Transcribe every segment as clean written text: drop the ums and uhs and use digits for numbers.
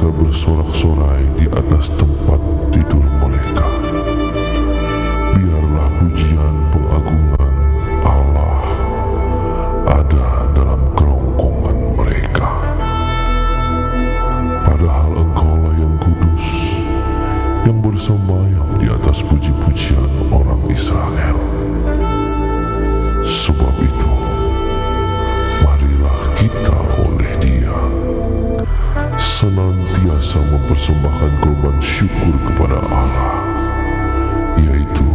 mereka bersorak-sorai di atas tempat tidur mereka. Biarlah pujian pengagungan Allah ada dalam kerongkongan mereka. Padahal Engkaulah yang kudus, yang bersembayam di atas puji-pujian orang Israel. Sebab itu, marilah kita oleh Dia senantiasa mempersembahkan korban syukur kepada Allah, yaitu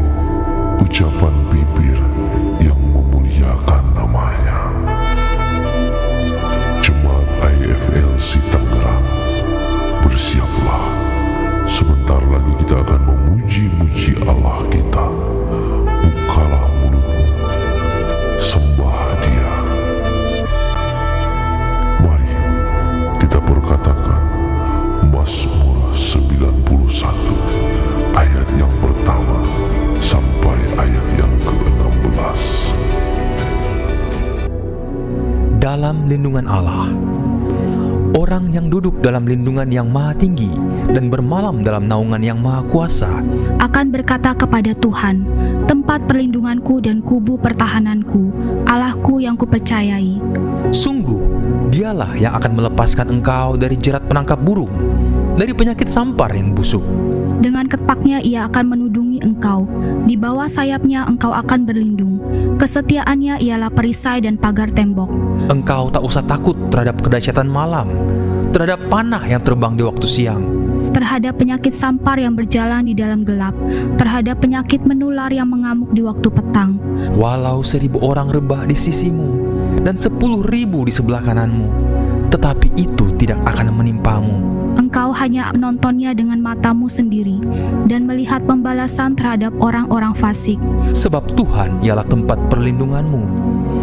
ucapan bibir yang memuliakan namanya. Jemaat IFLC Tangerang, bersiaplah, sebentar lagi kita akan memuji-muji Allah kita. Bukalah mulutmu, sembah Dia. Mari kita perkatakan Mazmur 91 ayat yang pertama sampai ayat yang ke-16. Dalam lindungan Allah. Orang yang duduk dalam lindungan yang maha tinggi dan bermalam dalam naungan yang maha kuasa akan berkata kepada Tuhan, tempat perlindunganku dan kubu pertahananku, Allahku yang kupercayai. Sungguh, Dialah yang akan melepaskan engkau dari jerat penangkap burung, dari penyakit sampar yang busuk. Dengan ketpaknya Ia akan menudungi engkau, di bawah sayapnya engkau akan berlindung. Kesetiaannya ialah perisai dan pagar tembok. Engkau tak usah takut terhadap kedahsyatan malam, terhadap panah yang terbang di waktu siang, Terhadap penyakit sampar yang berjalan di dalam gelap, terhadap penyakit menular yang mengamuk di waktu petang. walau 1000 orang rebah di sisimu dan 10.000 di sebelah kananmu, tetapi itu tidak akan menimpamu. Engkau hanya menontonnya dengan matamu sendiri dan melihat pembalasan terhadap orang-orang fasik. Sebab Tuhan ialah tempat perlindunganmu,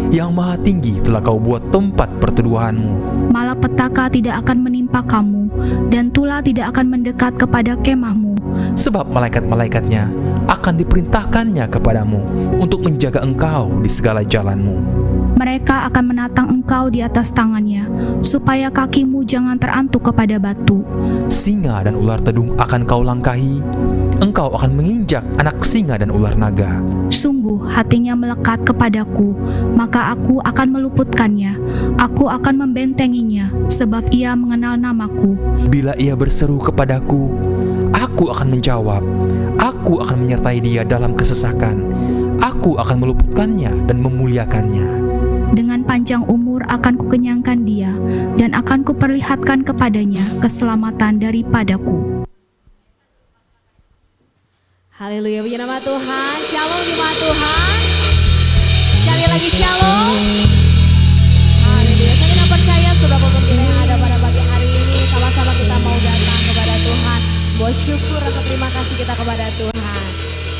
yang maha tinggi telah kau buat tempat perteduhanmu. Malapetaka tidak akan menimpa kamu, dan tulah tidak akan mendekat kepada kemahmu. Sebab malaikat-malaikatnya akan diperintahkannya kepadamu untuk menjaga engkau di segala jalanmu. Mereka akan menatang engkau di atas tangannya, supaya kakimu jangan terantuk kepada batu. Singa dan ular tedung akan kau langkahi, engkau akan menginjak anak singa dan ular naga. Sungguh hatinya melekat kepadaku, maka aku akan meluputkannya. Aku akan membentenginya, sebab ia mengenal namaku. Bila ia berseru kepadaku, aku akan menjawab. Aku akan menyertai dia dalam kesesakan. Aku akan meluputkannya dan memuliakannya. Dengan panjang umur akan kukenyangkan dia, dan akan kuperlihatkan kepadanya keselamatan daripadaku. Haleluya, puji nama Tuhan. Shalom jemaat Tuhan. Sekali lagi shalom. Haleluya. Saya percaya sudah kita yang ada pada pagi hari ini, sama-sama kita mau datang kepada Tuhan, bersyukur rasa terima kasih kita kepada Tuhan.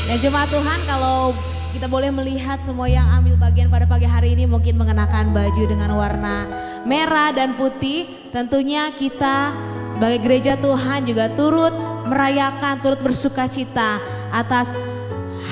Dan jemaat Tuhan, kalau kita boleh melihat semua yang ambil bagian pada pagi hari ini mungkin mengenakan baju dengan warna merah dan putih. Tentunya kita sebagai gereja Tuhan juga turut merayakan, turut bersuka cita atas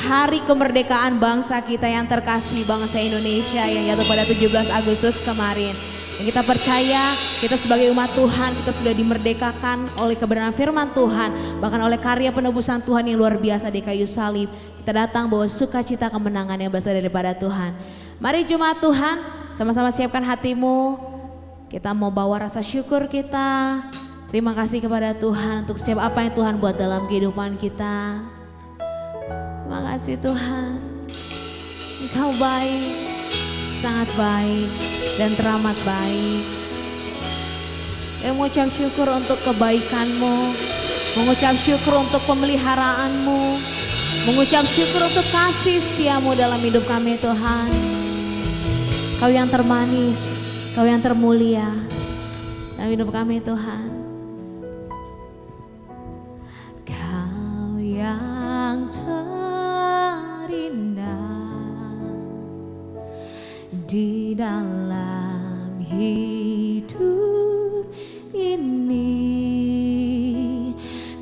hari kemerdekaan bangsa kita yang terkasih, bangsa Indonesia yang jatuh pada 17 Agustus kemarin. Dan kita percaya kita sebagai umat Tuhan kita sudah dimerdekakan oleh kebenaran firman Tuhan, bahkan oleh karya penebusan Tuhan yang luar biasa di kayu salib. Kita datang bawa sukacita kemenangan yang berasal daripada Tuhan. Mari jemaat Tuhan, sama-sama siapkan hatimu. Kita mau bawa rasa syukur kita. Terima kasih kepada Tuhan untuk setiap apa yang Tuhan buat dalam kehidupan kita. Terima kasih Tuhan. Engkau baik, sangat baik dan teramat baik. Saya mengucap syukur untuk kebaikan-Mu, mengucap syukur untuk pemeliharaanmu, mengucap syukur untuk kasih setiamu dalam hidup kami Tuhan. Kau yang termanis, Kau yang termulia dalam hidup kami Tuhan. Kau yang terindah di dalam hidup ini,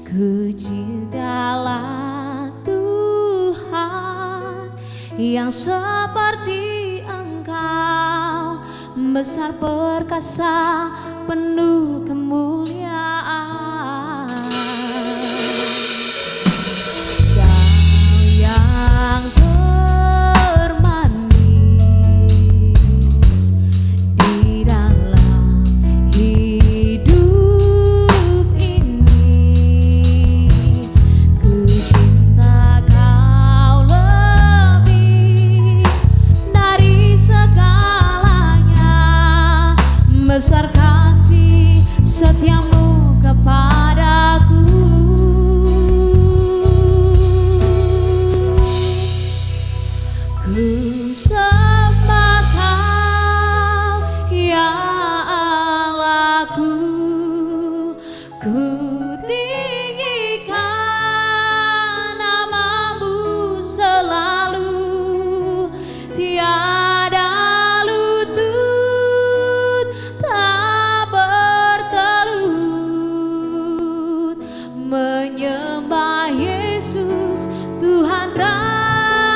ku cintalah Tuhan yang seperti Engkau, besar perkasa penuh kemuliaan. besar kasih setiamu kepadaku. Ku sembah Kau ya Allahku, ku tinggikan namamu selalu, tiada lutut tak bertelut menyembah Yesus Tuhan Rajaku.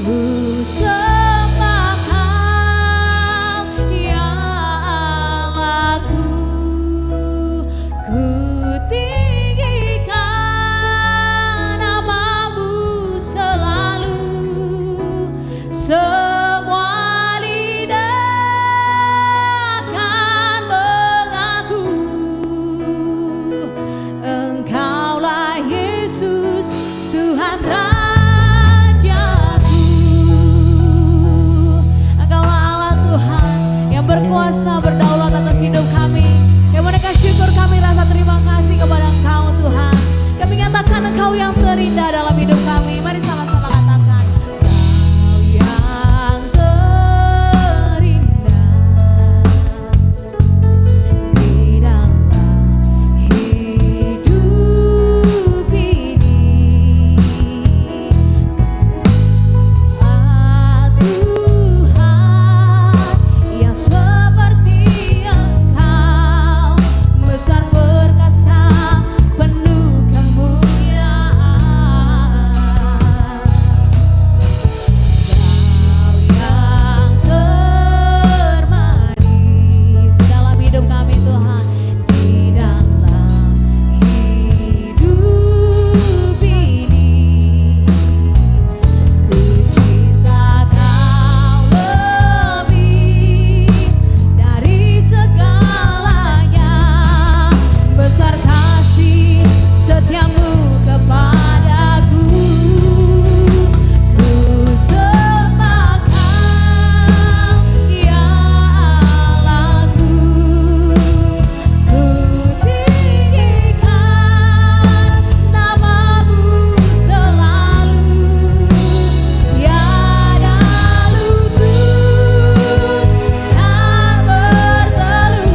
Ku sembah Kau ya Allahku, ku tinggikan namamu selalu, semua lidah akan mengaku Engkaulah Yesus Tuhan Rajaku. Engkaulah Allah Tuhan yang berkuasa berdaulat atas hidup kami. Yang mereka syukur kami rasa terima kasih kepada Engkau Tuhan. Kami nyatakan Engkau yang terindah dalam hidup kami. Mari sama-sama katakan, Kau yang terindah di dalam hidup ini. Tuhan yang seperti Engkau, besar perkasa, penuh kemuliaan. Kau yang termanis dalam hidup kami Tuhan, di dalam hidup ini. Ku cinta Kau lebih dari segalanya, besar kasih setiamu kepadaku. Ku sembah Kau ya Allahku, ku tinggikan namamu selalu, tiada lutut tak bertelut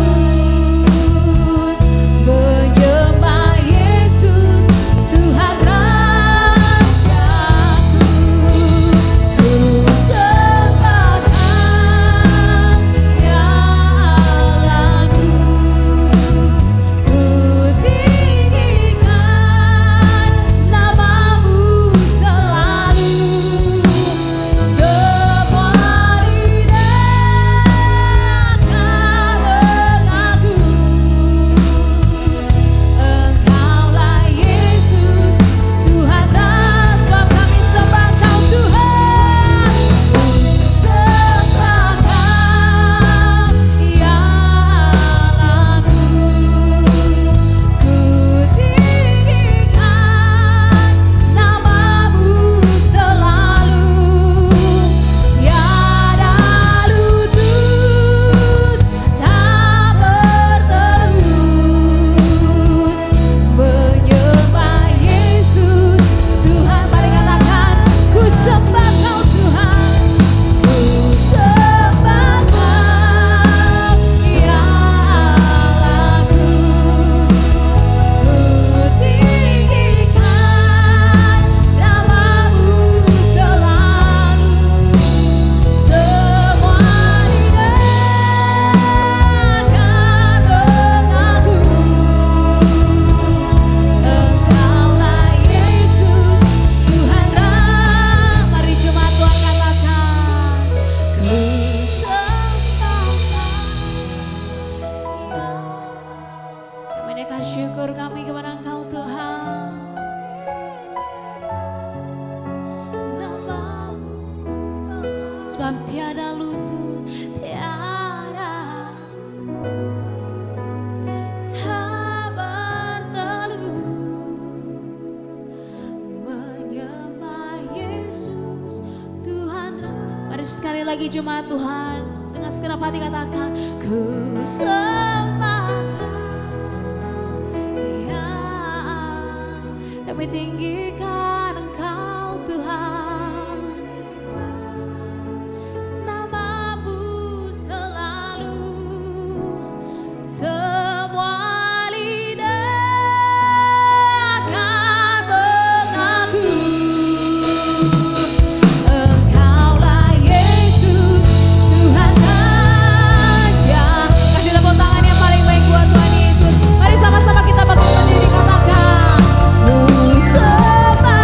menyembah Yesus Tuhan Rajaku. Ku sembah Kau ya Allahku, ku tinggikan namamu selalu, semua lidah akan mengaku Engkaulah Yesus Tuhan Raja. Sebab kami sembah Kau Tuhan. Ku sembah Kau ya Allahku, ku tinggikan namamu selalu, tiada lutut tak bertelut menyembah Yesus Tuhan. Mari katakan, ku sembah Kau Tuhan, ku sembah Kau ya Allahku, ku tinggikan namamu selalu, semua lidah akan mengaku Engkaulah Yesus Tuhan Raja. Mari jemaat Tuhan katakan, ku sembah Kau. Kami naikkan syukur kami kepada Engkau Tuhan. Namamu selalu, sebab tiada lutut, tiada tak bertelut menyembah Yesus Tuhan. Mari sekali lagi jemaat Tuhan, Dengan segenap hati katakan, ku sembah. Ya, kami tinggikan Engkau Tuhan. Namamu selalu semua lidah akan mengaku. Engkaulah Yesus, Tuhan saja. Kasih tepuk tangan yang paling baik buat Tuhan Yesus. Mari sama-sama kita bangkit berdiri katakan, ku sembah.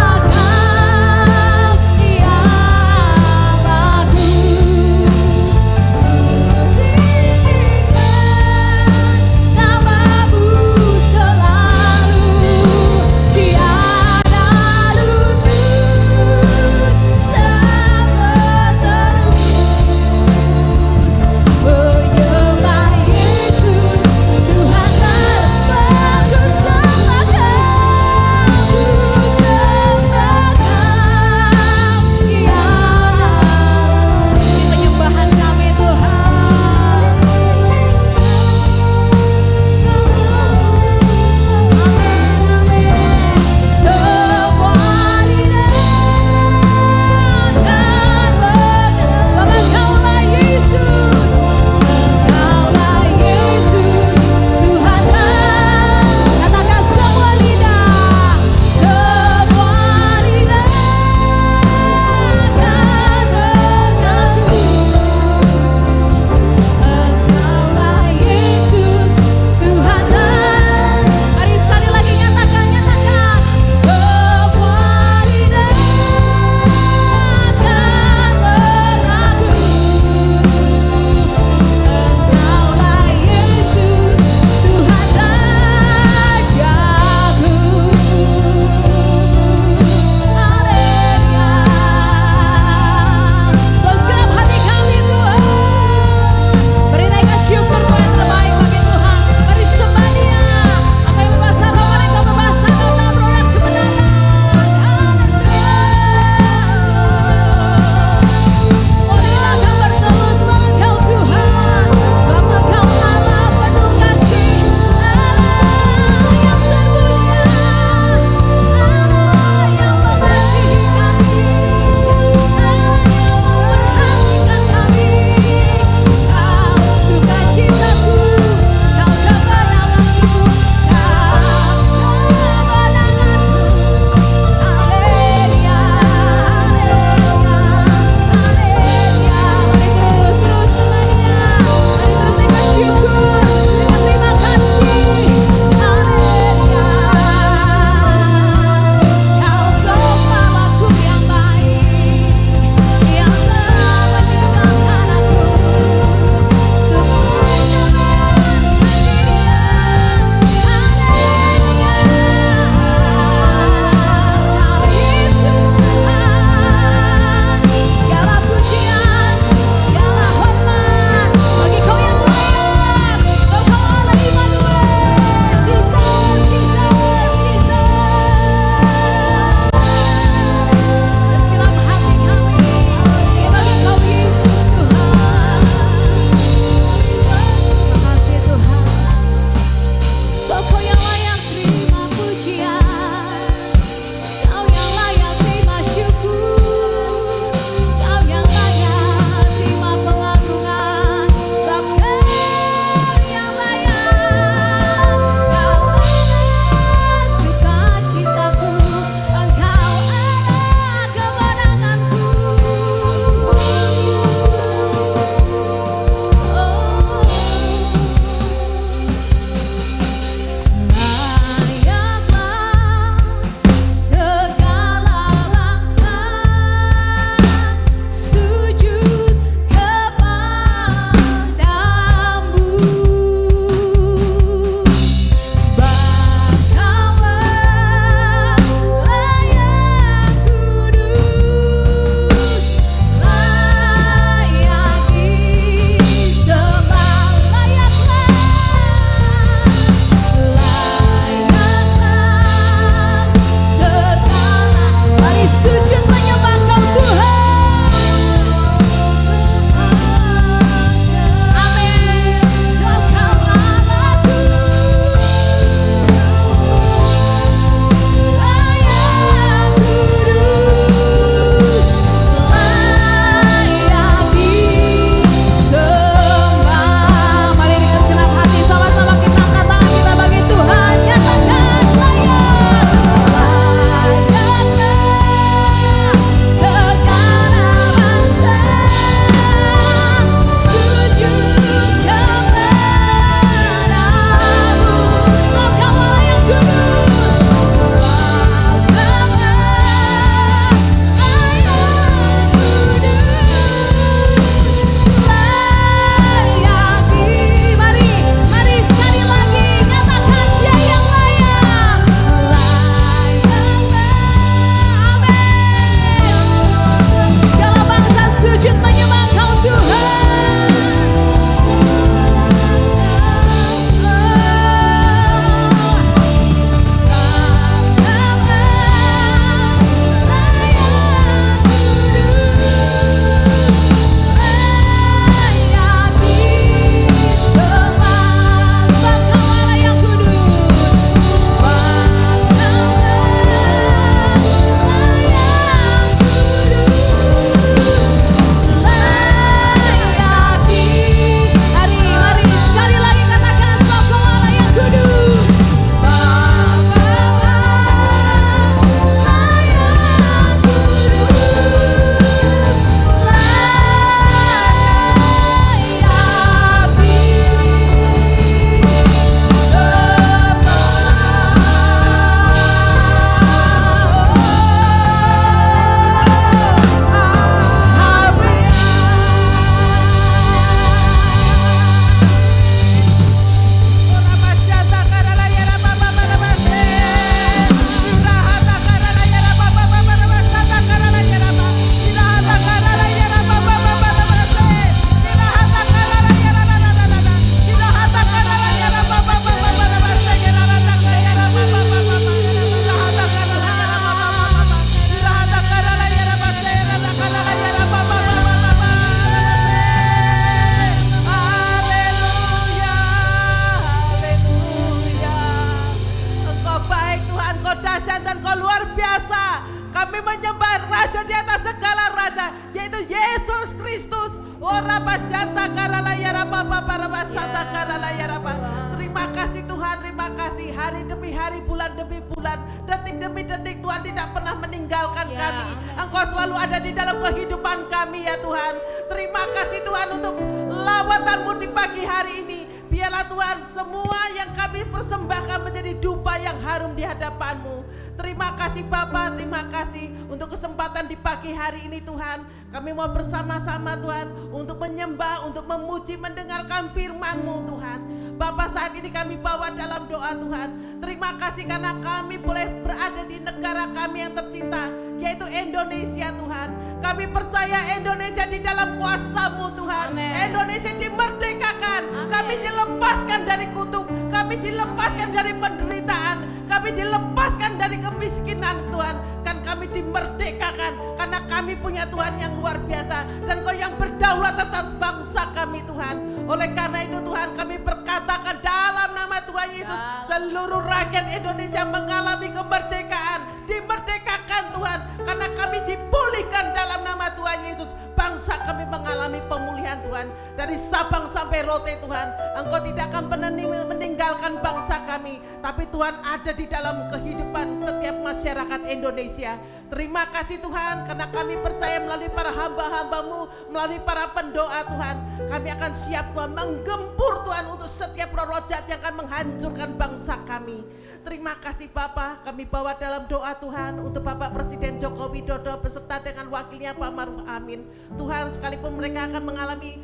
Kristus. Ora basyata karalaya rapa para basata karalaya rapa. Terima kasih Tuhan, terima kasih. Hari demi hari, bulan demi bulan, detik demi detik Tuhan tidak pernah meninggalkan kami. Engkau selalu ada di dalam kehidupan kami ya Tuhan. Terima kasih Tuhan untuk lawatanmu di pagi hari ini. Biarlah Tuhan semua yang kami persembahkan menjadi dupa yang harum di hadapan-Mu. Terima kasih Bapa, terima kasih untuk kesempatan di pagi hari ini Tuhan. Kami mau bersama-sama Tuhan untuk menyembah, untuk memuji, mendengarkan firman-Mu Tuhan. Bapa, saat ini kami bawa dalam doa Tuhan. Terima kasih karena kami boleh berada di negara kami yang tercinta, yaitu Indonesia Tuhan. Kami percaya Indonesia di dalam kuasa-Mu Tuhan. Indonesia dimerdekakan, kami dilepaskan dari kutuk, kami dilepaskan dari penderitaan, kami dilepaskan dari kemiskinan Tuhan. Kan kami dimerdekakan karena kami punya Tuhan yang luar biasa dan Kau yang berdaulat atas bangsa kami Tuhan. Oleh karena itu Tuhan, kami berkatakan dalam nama Tuhan Yesus, seluruh rakyat Indonesia mengalami kemerdekaan, dimerdekakan Tuhan, karena kami dipulihkan dalam nama Tuhan Yesus. Bangsa kami mengalami pemulihan Tuhan, dari Sabang sampai Rote Tuhan. Engkau tidak akan pernah meninggalkan bangsa kami, tapi Tuhan ada di dalam kehidupan setiap masyarakat Indonesia. Terima kasih Tuhan, karena kami percaya melalui para hamba-hamba-Mu, melalui para pendoa Tuhan, kami akan siap Tuhan menggempur Tuhan untuk setiap roh jahat yang akan menghancurkan bangsa kami. Terima kasih Bapa, kami bawa dalam doa Tuhan untuk Bapak Presiden Joko Widodo beserta dengan wakilnya Pak Maruf Amin. Tuhan, sekalipun mereka akan mengalami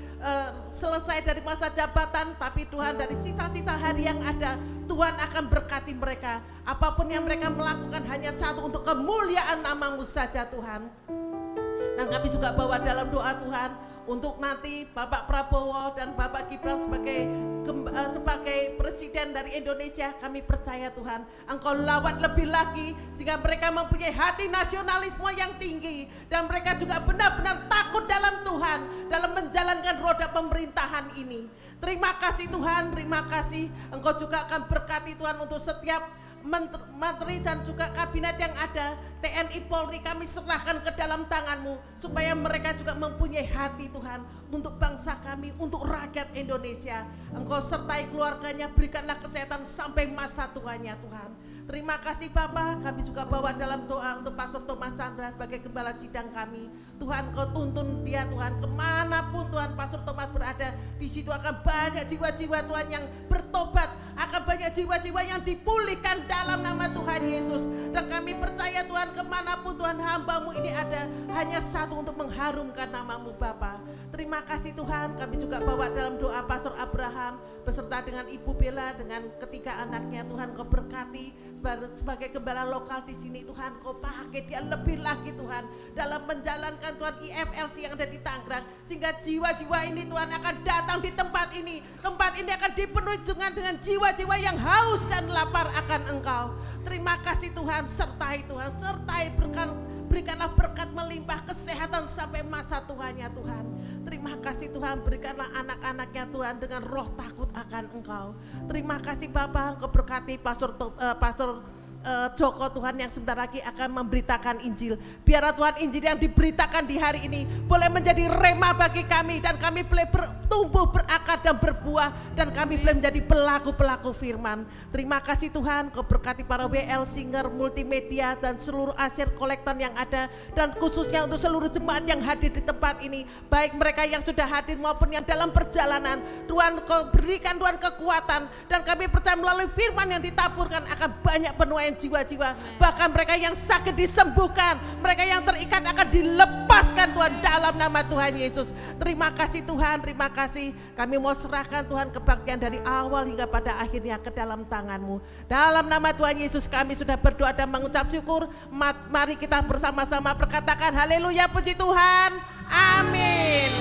selesai dari masa jabatan, tapi Tuhan dari sisa-sisa hari yang ada, Tuhan akan berkati mereka. Apapun yang mereka melakukan hanya satu, untuk kemuliaan nama-Mu saja Tuhan. Dan kami juga bawa dalam doa Tuhan untuk nanti Bapak Prabowo dan Bapak Gibran sebagai presiden dari Indonesia. Kami percaya Tuhan, Engkau lawat lebih lagi sehingga mereka mempunyai hati nasionalisme yang tinggi dan mereka juga benar-benar takut dalam Tuhan dalam menjalankan roda pemerintahan ini. Terima kasih Tuhan, terima kasih. Engkau juga akan berkati Tuhan untuk setiap menteri dan juga kabinet yang ada. TNI Polri kami serahkan ke dalam tangan-Mu supaya mereka juga mempunyai hati Tuhan untuk bangsa kami, untuk rakyat Indonesia. Engkau sertai keluarganya, berikanlah kesehatan sampai masa tuanya Tuhan. Terima kasih Bapa, kami juga bawa dalam doa untuk Pastor Thomas Chandra sebagai gembala sidang kami. Tuhan, Kau tuntun dia Tuhan, kemanapun Tuhan Pastor Thomas berada, di situ akan banyak jiwa-jiwa Tuhan yang bertobat, akan banyak jiwa-jiwa yang dipulihkan dalam nama Tuhan Yesus. Dan kami percaya Tuhan, kemanapun Tuhan hamba-Mu ini ada, hanya satu, untuk mengharumkan nama-Mu Bapa. Terima kasih Tuhan, kami juga bawa dalam doa Pastor Abraham beserta dengan Ibu Bella dengan ketiga anaknya. Tuhan, Kau berkati sebagai gembala lokal di sini Tuhan. Kau pakai dia lebih lagi Tuhan dalam menjalankan Tuhan IFLC yang ada di Tangerang, sehingga jiwa-jiwa ini Tuhan akan datang di tempat ini. Tempat ini akan dipenuhi dengan jiwa-jiwa yang haus dan lapar akan Engkau. Terima kasih Tuhan, sertai Tuhan, sertai berikanlah berkat melimpah, kesehatan sampai masa tuanya Tuhan. Terima kasih Tuhan, berikanlah anak-anaknya Tuhan dengan roh takut akan Engkau. Terima kasih Bapa, Engkau berkati Pastor Joko Tuhan yang sebentar lagi akan memberitakan Injil. Biarlah Tuhan Injil yang diberitakan di hari ini boleh menjadi rema bagi kami, dan kami boleh bertumbuh, berakar dan berbuah, dan kami boleh menjadi pelaku-pelaku firman. Terima kasih Tuhan, Kau berkati para WL Singer, multimedia dan seluruh asyir kolektan yang ada, dan khususnya untuk seluruh jemaat yang hadir di tempat ini, baik mereka yang sudah hadir maupun yang dalam perjalanan. Tuhan, Kau berikan Tuhan kekuatan, dan kami percaya melalui firman yang ditaburkan akan banyak penuaian jiwa-jiwa. Bahkan mereka yang sakit disembuhkan, mereka yang terikat akan dilepaskan Tuhan dalam nama Tuhan Yesus. Terima kasih Tuhan, terima kasih. Kami mau serahkan Tuhan kebaktian dari awal hingga pada akhirnya ke dalam tangan-Mu. Dalam nama Tuhan Yesus kami sudah berdoa dan mengucap syukur. Mari kita bersama-sama berkatakan haleluya, puji Tuhan. Amin.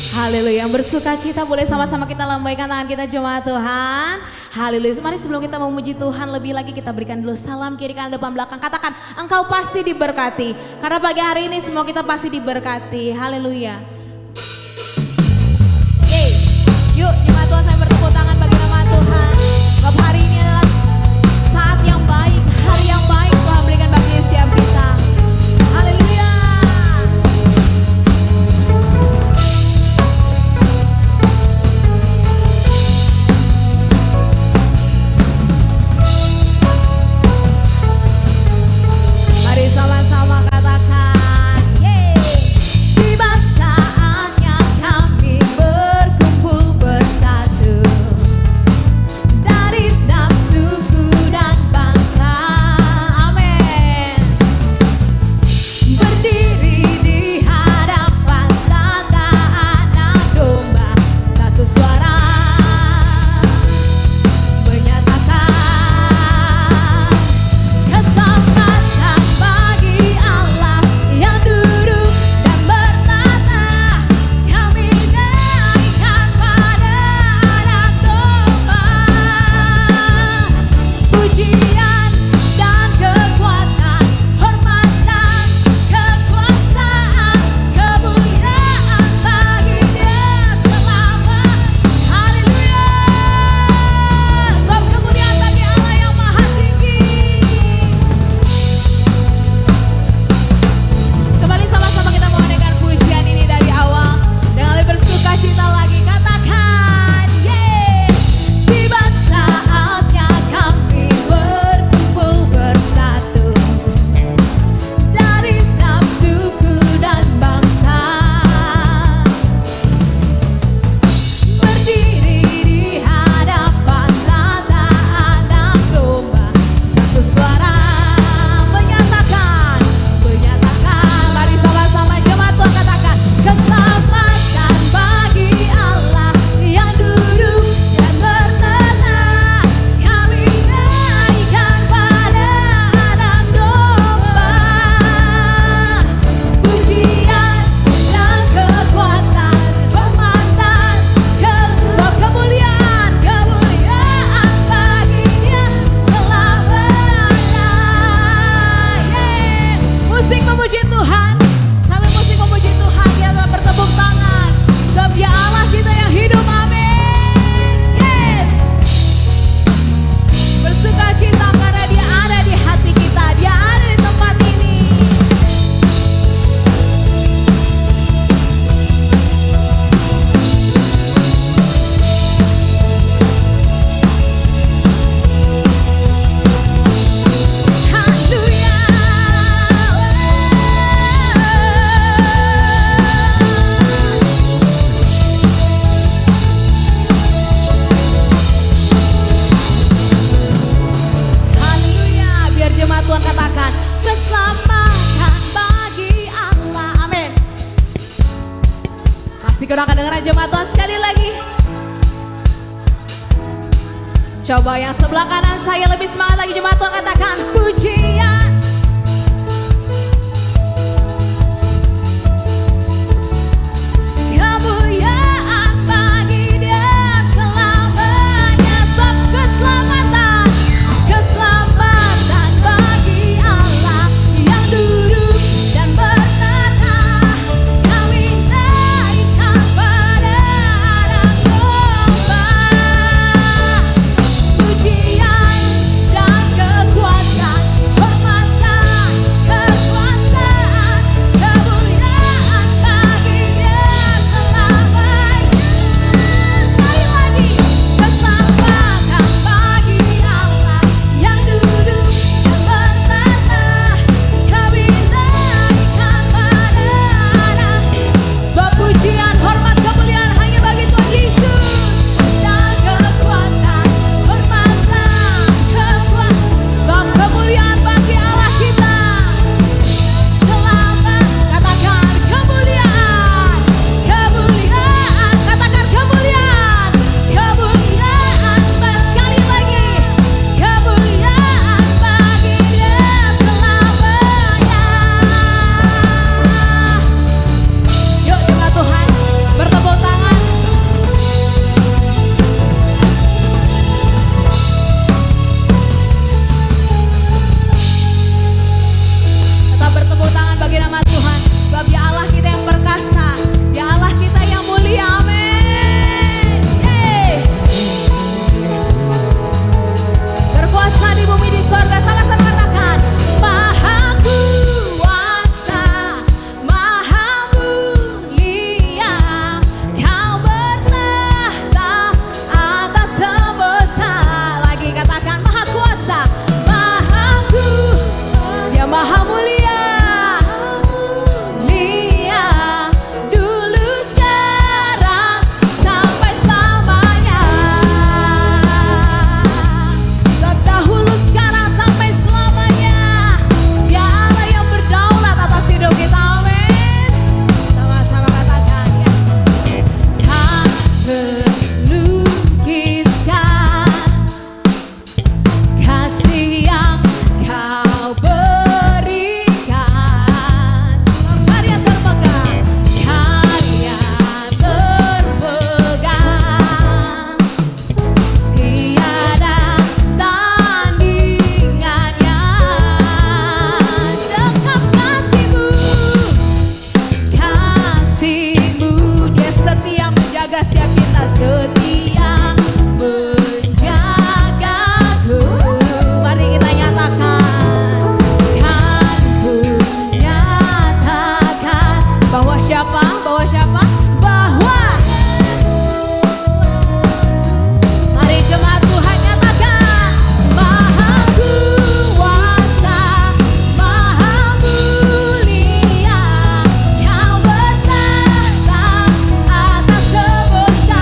Haleluya, yang bersuka cita boleh sama-sama kita lambaikan tangan kita jemaat Tuhan. Haleluya, mari sebelum kita memuji Tuhan lebih lagi kita berikan dulu salam kiri kanan depan belakang. Katakan engkau pasti diberkati, karena pagi hari ini semua kita pasti diberkati. Haleluya. Yeay, yuk jemaat Tuhan saya bertepuk tangan bagi nama Tuhan. Sebab hari ini adalah saat yang baik, hari yang baik Tuhan berikan bagi setiap kita. Haleluya. Masih kurang kedengeran jemaat Tuhan sekali lagi. Coba yang sebelah kanan saya lebih semangat lagi jemaat Tuhan, katakan pujian. Kemuliaan bagi Dia selamanya. Sebab keselamatan bagi Allah yang duduk dan bertata. Kami naikkan pada domba. Pujian dan kekuatan, hormatan, kekuasaan, kemuliaan bagi Dia selamanya. Sekali lagi, keselamatan bagi Allah yang duduk dan bertata. Kami naikkan pada Anak. Sebab pujian, hormat, kemuliaan hanya bagi Tuhan Yesus. Dan kekuatan, hormatan, sebab kemuliaan bagi Allah kita. Selamat, katakan kemuliaan, kemuliaan, katakan kemuliaan, kemuliaan, sekali lagi, kemuliaan bagi Dia selamanya. Yuk jemaat Tuhan, bertepuk tangan. Tetap bertepuk tangan bagi nama Tuhan. Sebab Dia Allah kita yang perkasa, Dia Allah kita yang mulia. Amin. Yeay. Berkuasa di bumi di sorga, sama-sama katakan Maha kuasa, Maha mulia, Kau bertahta atas semesta. Lagi katakan Maha kuasa, Maha Dia Maha mulia, dulu sekarang sampai selamanya. Dahulu sekarang sampai selamanya. Dia Allah yang berdaulat atas hidup kita. Amin. Sama-sama katakan ya. Tak terlukiskan kasih yang Kau berikan. Karya terpegang, karya terpegang, tiada tandingannya. Dekat kasih-Mu, Dia setia menjaga setiap kita, setia menjagaku. Mari kita nyatakan, kan ku nyatakan bahwa siapa? Bahwa siapa? Bahwa mari jemaat Tuhan nyatakan Maha kuasa, Maha mulia, Kau bertahta atas semesta.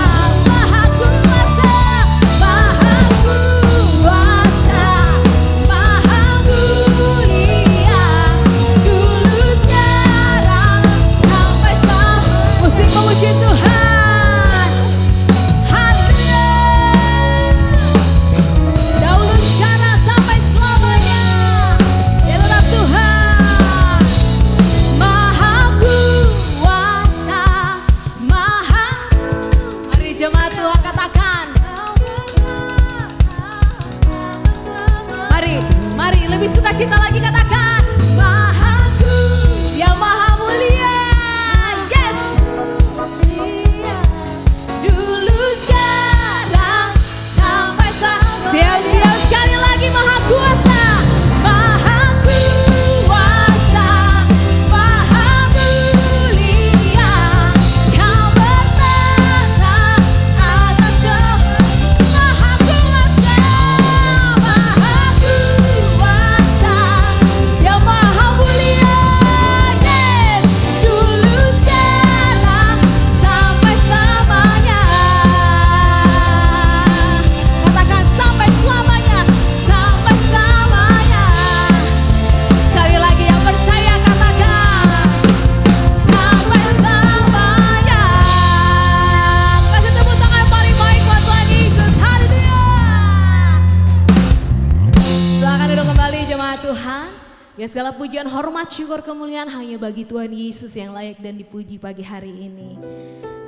Ya segala pujian, hormat, syukur, kemuliaan hanya bagi Tuhan Yesus yang layak dan dipuji pagi hari ini.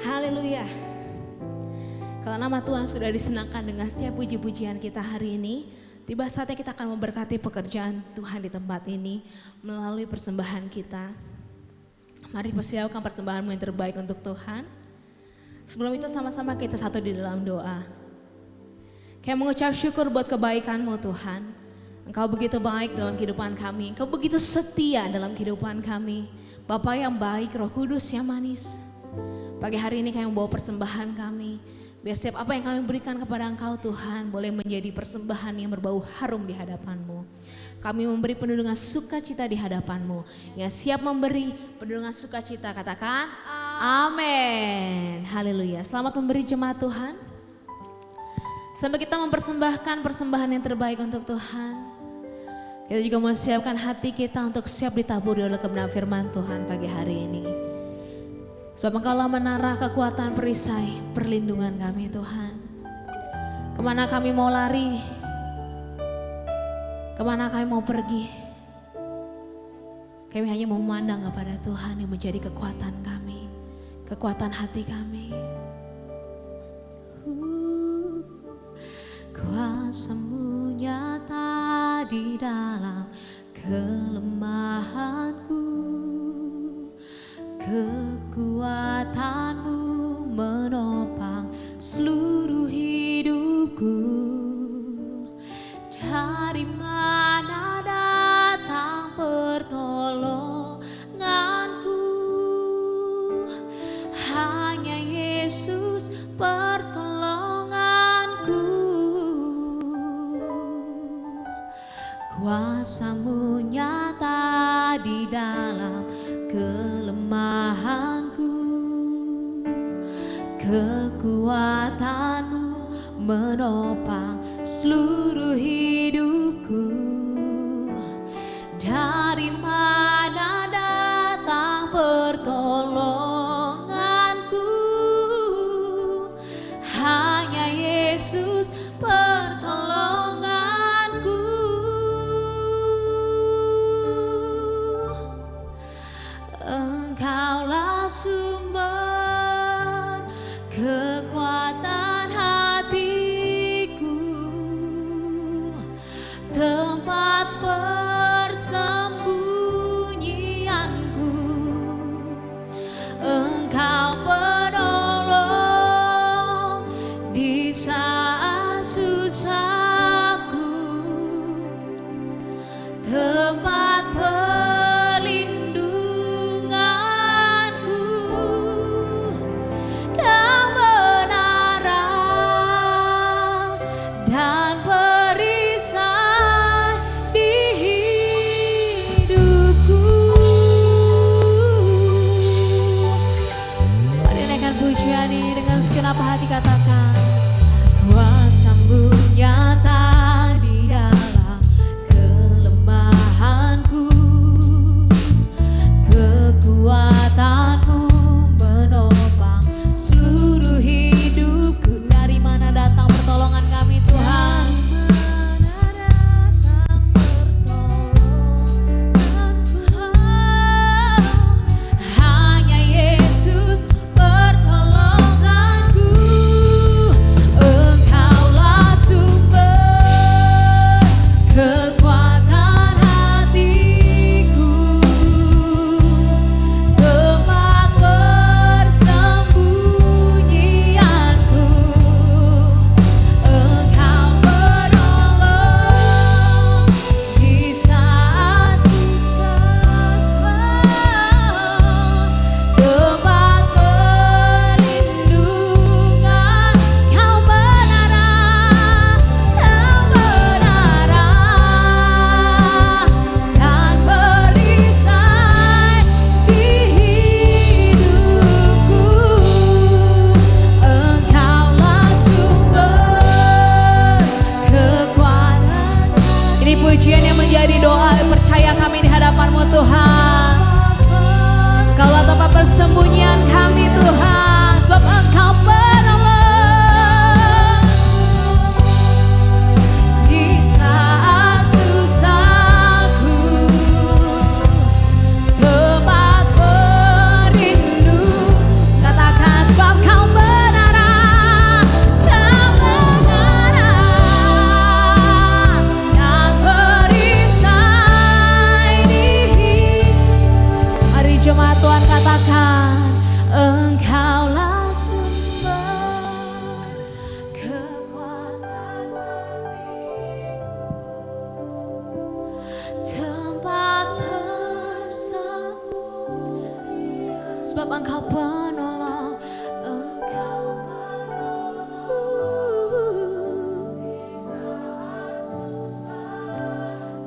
Haleluya. Kalau nama Tuhan sudah disenangkan dengan setiap puji-pujian kita hari ini, tiba saatnya kita akan memberkati pekerjaan Tuhan di tempat ini melalui persembahan kita. Mari persiapkan persembahanmu yang terbaik untuk Tuhan. Sebelum itu sama-sama kita satu di dalam doa. Kayak mengucap syukur buat kebaikan-Mu Tuhan. Engkau begitu baik dalam kehidupan kami. Engkau begitu setia dalam kehidupan kami. Bapa yang baik, Roh Kudus yang manis. Pagi hari ini kami membawa persembahan kami. Biar setiap apa yang kami berikan kepada Engkau Tuhan boleh menjadi persembahan yang berbau harum di hadapan-Mu. Kami memberi penuh dengan sukacita di hadapan-Mu. Yang siap memberi penuh dengan sukacita, katakan amin. Haleluya. Selamat memberi jemaat Tuhan. Sampai kita mempersembahkan persembahan yang terbaik untuk Tuhan, kita juga mau siapkan hati kita untuk siap ditaburi oleh kebenaran firman Tuhan pagi hari ini. Sebab Engkaulah menara kekuatan perisai perlindungan kami Tuhan. Kemana kami mau lari, kemana kami mau pergi, kami hanya mau memandang kepada Tuhan yang menjadi kekuatan kami, kekuatan hati kami. Kuasa-Mu nyata di dalam kelemahanku, kekuatan-Mu menopang seluruh hidupku. Dari mana datang pertolonganku? Hanya Yesus pertolonganku. Kuasa-Mu nyata di dalam kelemahanku, kekuatan-Mu menopang seluruh hidupku. Dari mana datang pertolonganku? Hanya Yesus pertolonganku. Engkaulah sumber kekuatan hatiku. penolong, Engkau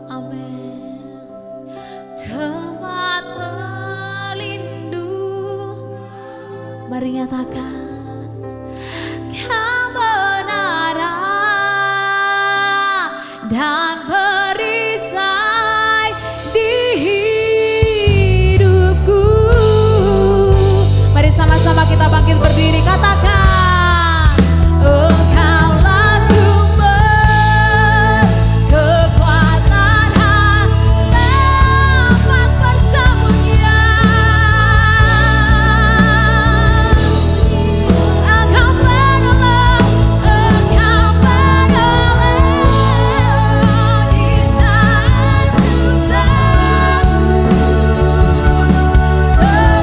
amin. Tempat berlindung, mari nyatakan kebenaran dan perisai di hidupku. Mari sama-sama kita bangkit berdiri, katakan Engkaulah sumber kekuatan, tempat persembunyian. Engkau penolong, Engkau penolong di saat susah. Tempat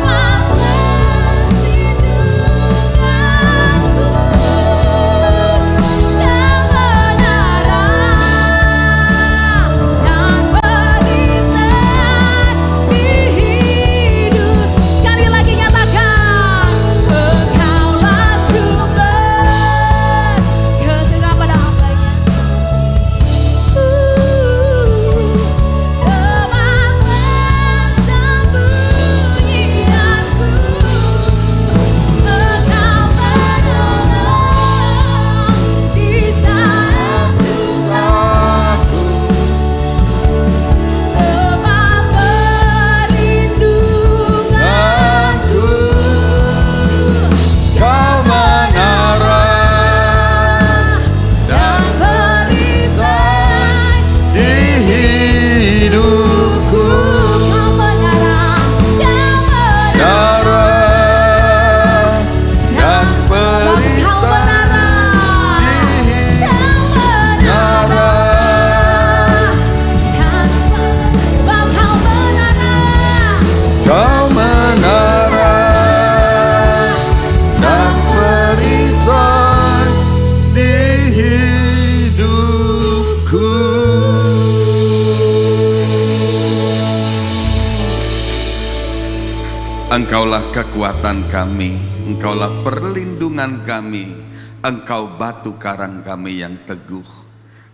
Engkaulah kekuatan kami, Engkaulah perlindungan kami, Engkau batu karang kami yang teguh.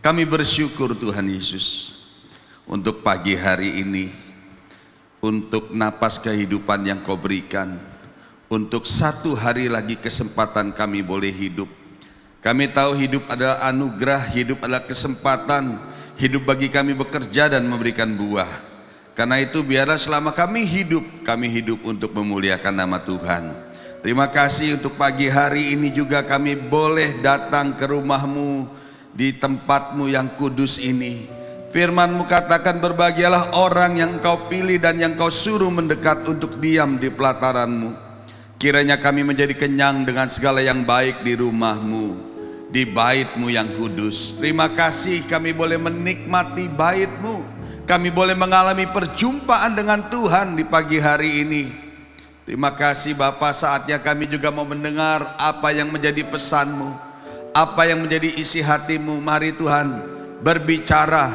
Kami bersyukur Tuhan Yesus untuk pagi hari ini, untuk napas kehidupan yang Kau berikan, untuk satu hari lagi kesempatan kami boleh hidup. Kami tahu hidup adalah anugerah, hidup adalah kesempatan, hidup bagi kami bekerja dan memberikan buah. Karena itu biarlah selama kami hidup untuk memuliakan nama Tuhan. Terima kasih untuk pagi hari ini juga kami boleh datang ke rumah-Mu, di tempat-Mu yang kudus ini. Firman-Mu katakan berbahagialah orang yang Engkau pilih dan yang Kau suruh mendekat untuk diam di pelataran-Mu. Kiranya kami menjadi kenyang dengan segala yang baik di rumah-Mu, di bait-Mu yang kudus. Terima kasih kami boleh menikmati bait-Mu. Kami boleh mengalami perjumpaan dengan Tuhan di pagi hari ini. Terima kasih Bapa, saatnya kami juga mau mendengar apa yang menjadi pesan-Mu, apa yang menjadi isi hati-Mu. Mari Tuhan berbicara,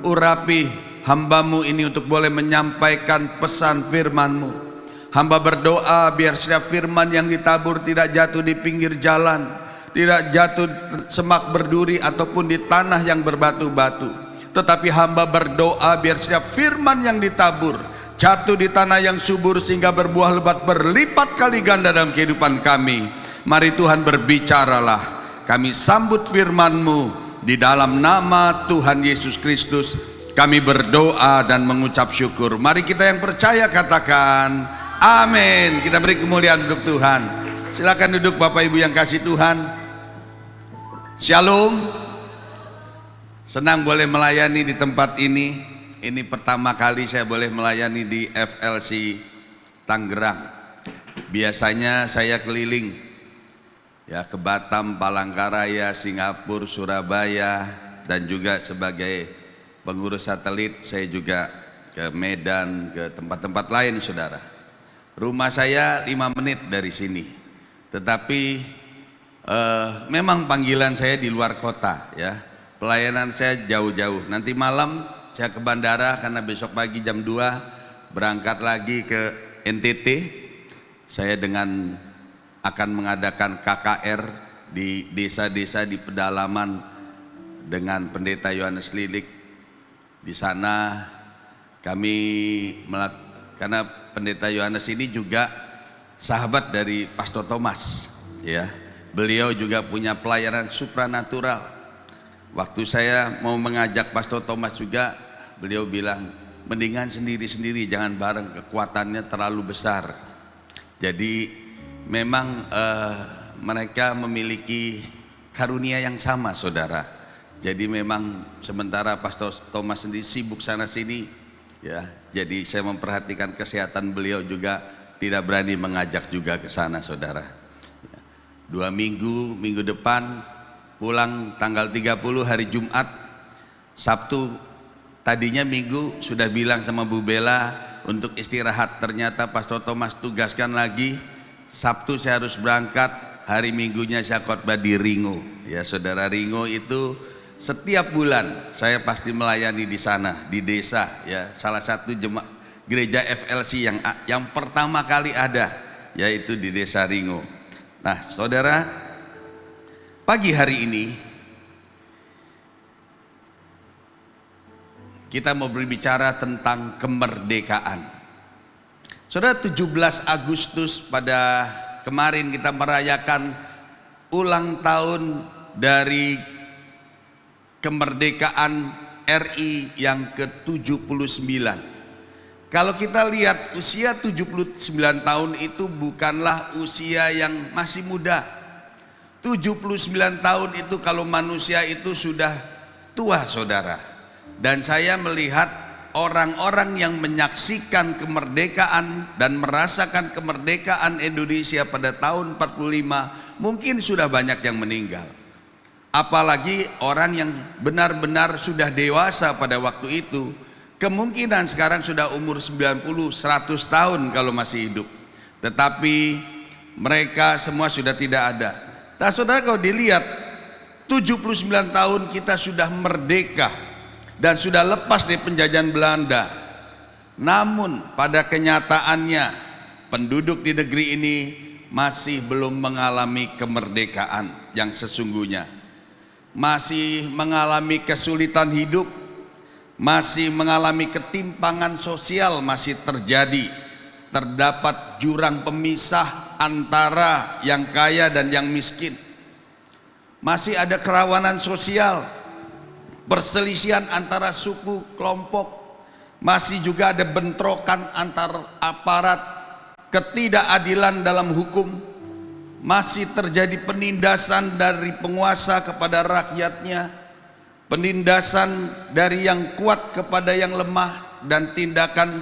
urapi hamba-Mu ini untuk boleh menyampaikan pesan firman-Mu. Hamba berdoa biar setiap firman yang ditabur tidak jatuh di pinggir jalan, tidak jatuh semak berduri ataupun di tanah yang berbatu-batu. Tetapi hamba berdoa biar setiap firman yang ditabur jatuh di tanah yang subur sehingga berbuah lebat berlipat kali ganda dalam kehidupan kami. Mari Tuhan berbicaralah. Kami sambut firman-Mu di dalam nama Tuhan Yesus Kristus. Kami berdoa dan mengucap syukur. Mari kita yang percaya katakan amin. Kita beri kemuliaan untuk Tuhan. Silakan duduk Bapak Ibu yang kasih Tuhan. Shalom. Senang boleh melayani di tempat ini. Ini pertama kali saya boleh melayani di FLC Tangerang. Biasanya saya keliling ya ke Batam, Palangkaraya, Singapura, Surabaya, dan juga sebagai pengurus satelit saya juga ke Medan, ke tempat-tempat lain saudara. Rumah saya 5 menit dari sini. Tetapi memang panggilan saya di luar kota ya. Pelayanan saya jauh-jauh. Nanti malam saya ke bandara karena besok pagi jam 2 berangkat lagi ke NTT. saya dengan akan mengadakan KKR di desa-desa di pedalaman dengan Pendeta Yohanes Lilik. Di sana kami karena Pendeta Yohanes ini juga sahabat dari Pastor Thomas, ya. Beliau juga punya pelayanan supranatural. Waktu saya mau mengajak Pastor Thomas juga, beliau bilang, mendingan sendiri-sendiri, jangan bareng, kekuatannya terlalu besar. Jadi memang mereka memiliki karunia yang sama, saudara. Jadi memang sementara Pastor Thomas sendiri sibuk sana sini, ya. Jadi saya memperhatikan kesehatan beliau juga, tidak berani mengajak juga ke sana, saudara. 2 minggu, minggu depan pulang tanggal 30 hari Jumat. Sabtu tadinya minggu sudah bilang sama Bu Bella untuk istirahat, ternyata Pastor Thomas tugaskan lagi. Sabtu saya harus berangkat, hari Minggunya saya khotbah di Ringo. Ya, saudara, Ringo itu setiap bulan saya pasti melayani di sana, di desa, ya. Salah satu gereja FLC yang pertama kali ada, yaitu di desa Ringo. Nah, saudara, pagi hari ini kita mau berbicara tentang kemerdekaan. Saudara, 17 Agustus pada kemarin kita merayakan ulang tahun dari kemerdekaan RI yang ke-79. Kalau kita lihat usia 79 tahun itu bukanlah usia yang masih muda. 79 tahun itu kalau manusia itu sudah tua, saudara. Dan saya melihat orang-orang yang menyaksikan kemerdekaan dan merasakan kemerdekaan Indonesia pada tahun 45 mungkin sudah banyak yang meninggal. Apalagi orang yang benar-benar sudah dewasa pada waktu itu, kemungkinan sekarang sudah umur 90, 100 tahun kalau masih hidup. Tetapi mereka semua sudah tidak ada. Nah, saudara, kalau dilihat 79 tahun kita sudah merdeka dan sudah lepas dari penjajahan Belanda. Namun pada kenyataannya penduduk di negeri ini masih belum mengalami kemerdekaan yang sesungguhnya. Masih mengalami kesulitan hidup, masih mengalami ketimpangan sosial, masih terjadi. Terdapat jurang pemisah antara yang kaya dan yang miskin. Masih ada kerawanan sosial, perselisihan antara suku, kelompok. Masih juga ada bentrokan antar aparat, ketidakadilan dalam hukum. Masih terjadi penindasan dari penguasa kepada rakyatnya, penindasan dari yang kuat kepada yang lemah, dan tindakan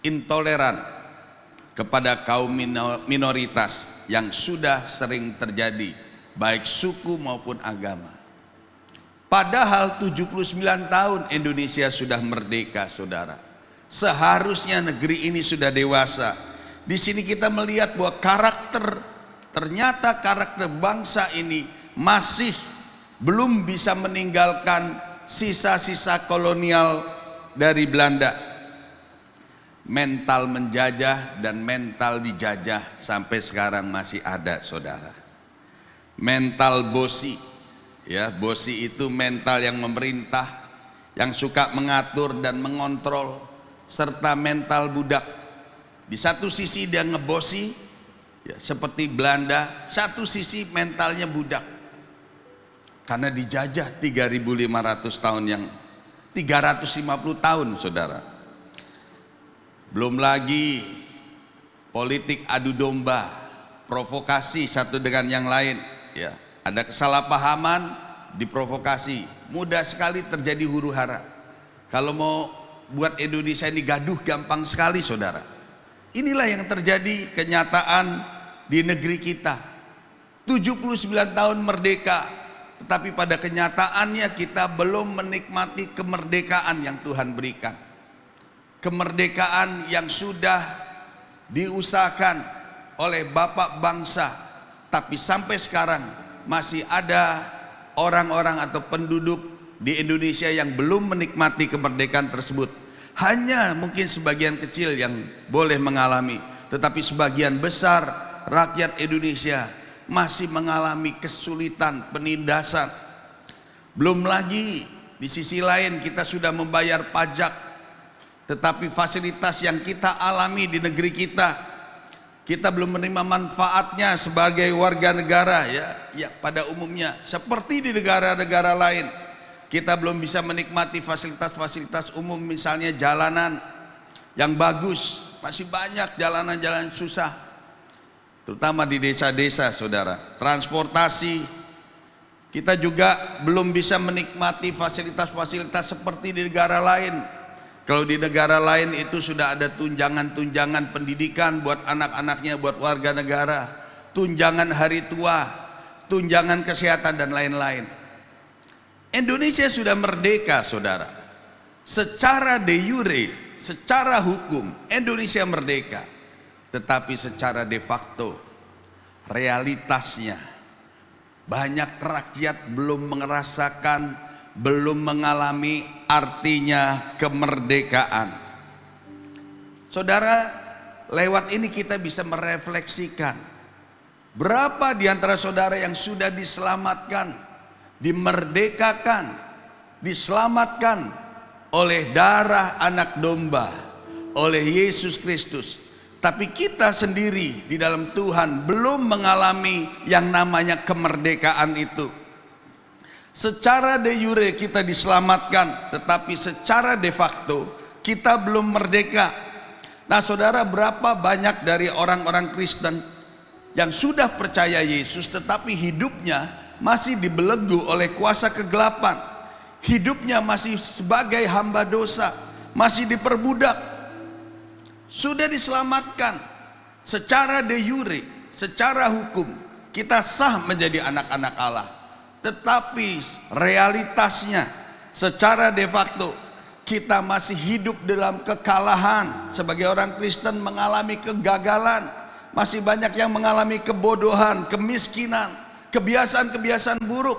intoleran kepada kaum minoritas yang sudah sering terjadi, baik suku maupun agama. Padahal 79 tahun Indonesia sudah merdeka, saudara. Seharusnya negeri ini sudah dewasa. Di sini kita melihat bahwa ternyata karakter bangsa ini masih belum bisa meninggalkan sisa-sisa kolonial dari Belanda. Mental menjajah dan mental dijajah sampai sekarang masih ada, saudara. Mental bosi, ya, bosi itu mental yang memerintah, yang suka mengatur dan mengontrol, serta mental budak. Di satu sisi dia ngebosi, ya, seperti Belanda, satu sisi mentalnya budak. Karena dijajah 3.500 tahun, yang 350 tahun, saudara. Belum lagi politik adu domba, provokasi satu dengan yang lain, ya. Ada kesalahpahaman, diprovokasi. Mudah sekali terjadi huru-hara. Kalau mau buat Indonesia ini gaduh, gampang sekali, saudara. Inilah yang terjadi kenyataan di negeri kita. 79 tahun merdeka, tetapi pada kenyataannya kita belum menikmati kemerdekaan yang Tuhan berikan. Kemerdekaan yang sudah diusahakan oleh Bapak bangsa, tapi sampai sekarang masih ada orang-orang atau penduduk di Indonesia yang belum menikmati kemerdekaan tersebut. Hanya mungkin sebagian kecil yang boleh mengalami. tetapi sebagian besar rakyat Indonesia masih mengalami kesulitan penindasan. Belum lagi di sisi lain kita sudah membayar pajak, tetapi fasilitas yang kita alami di negeri kita belum menerima manfaatnya sebagai warga negara ya pada umumnya. Seperti di negara-negara lain, kita belum bisa menikmati fasilitas-fasilitas umum, misalnya jalanan yang bagus. Masih banyak jalanan-jalanan susah, terutama di desa-desa, saudara. Transportasi, kita juga belum bisa menikmati fasilitas-fasilitas seperti di negara lain. Kalau di negara lain itu sudah ada tunjangan-tunjangan pendidikan buat anak-anaknya, buat warga negara, tunjangan hari tua, tunjangan kesehatan dan lain-lain. Indonesia sudah merdeka, saudara. Secara de jure, secara hukum Indonesia merdeka, tetapi secara de facto realitasnya banyak rakyat belum merasakan, belum mengalami artinya kemerdekaan. Saudara, lewat ini kita bisa merefleksikan berapa di antara saudara yang sudah diselamatkan, dimerdekakan, diselamatkan oleh darah anak domba, oleh Yesus Kristus. Tapi kita sendiri di dalam Tuhan belum mengalami yang namanya kemerdekaan itu. Secara de jure kita diselamatkan, tetapi secara de facto kita belum merdeka. Nah, saudara, berapa banyak dari orang-orang Kristen yang sudah percaya Yesus tetapi hidupnya masih dibelenggu oleh kuasa kegelapan, hidupnya masih sebagai hamba dosa, masih diperbudak. Sudah diselamatkan secara de jure, secara hukum kita sah menjadi anak-anak Allah, tetapi realitasnya secara de facto kita masih hidup dalam kekalahan. Sebagai orang Kristen mengalami kegagalan, masih banyak yang mengalami kebodohan, kemiskinan, kebiasaan-kebiasaan buruk,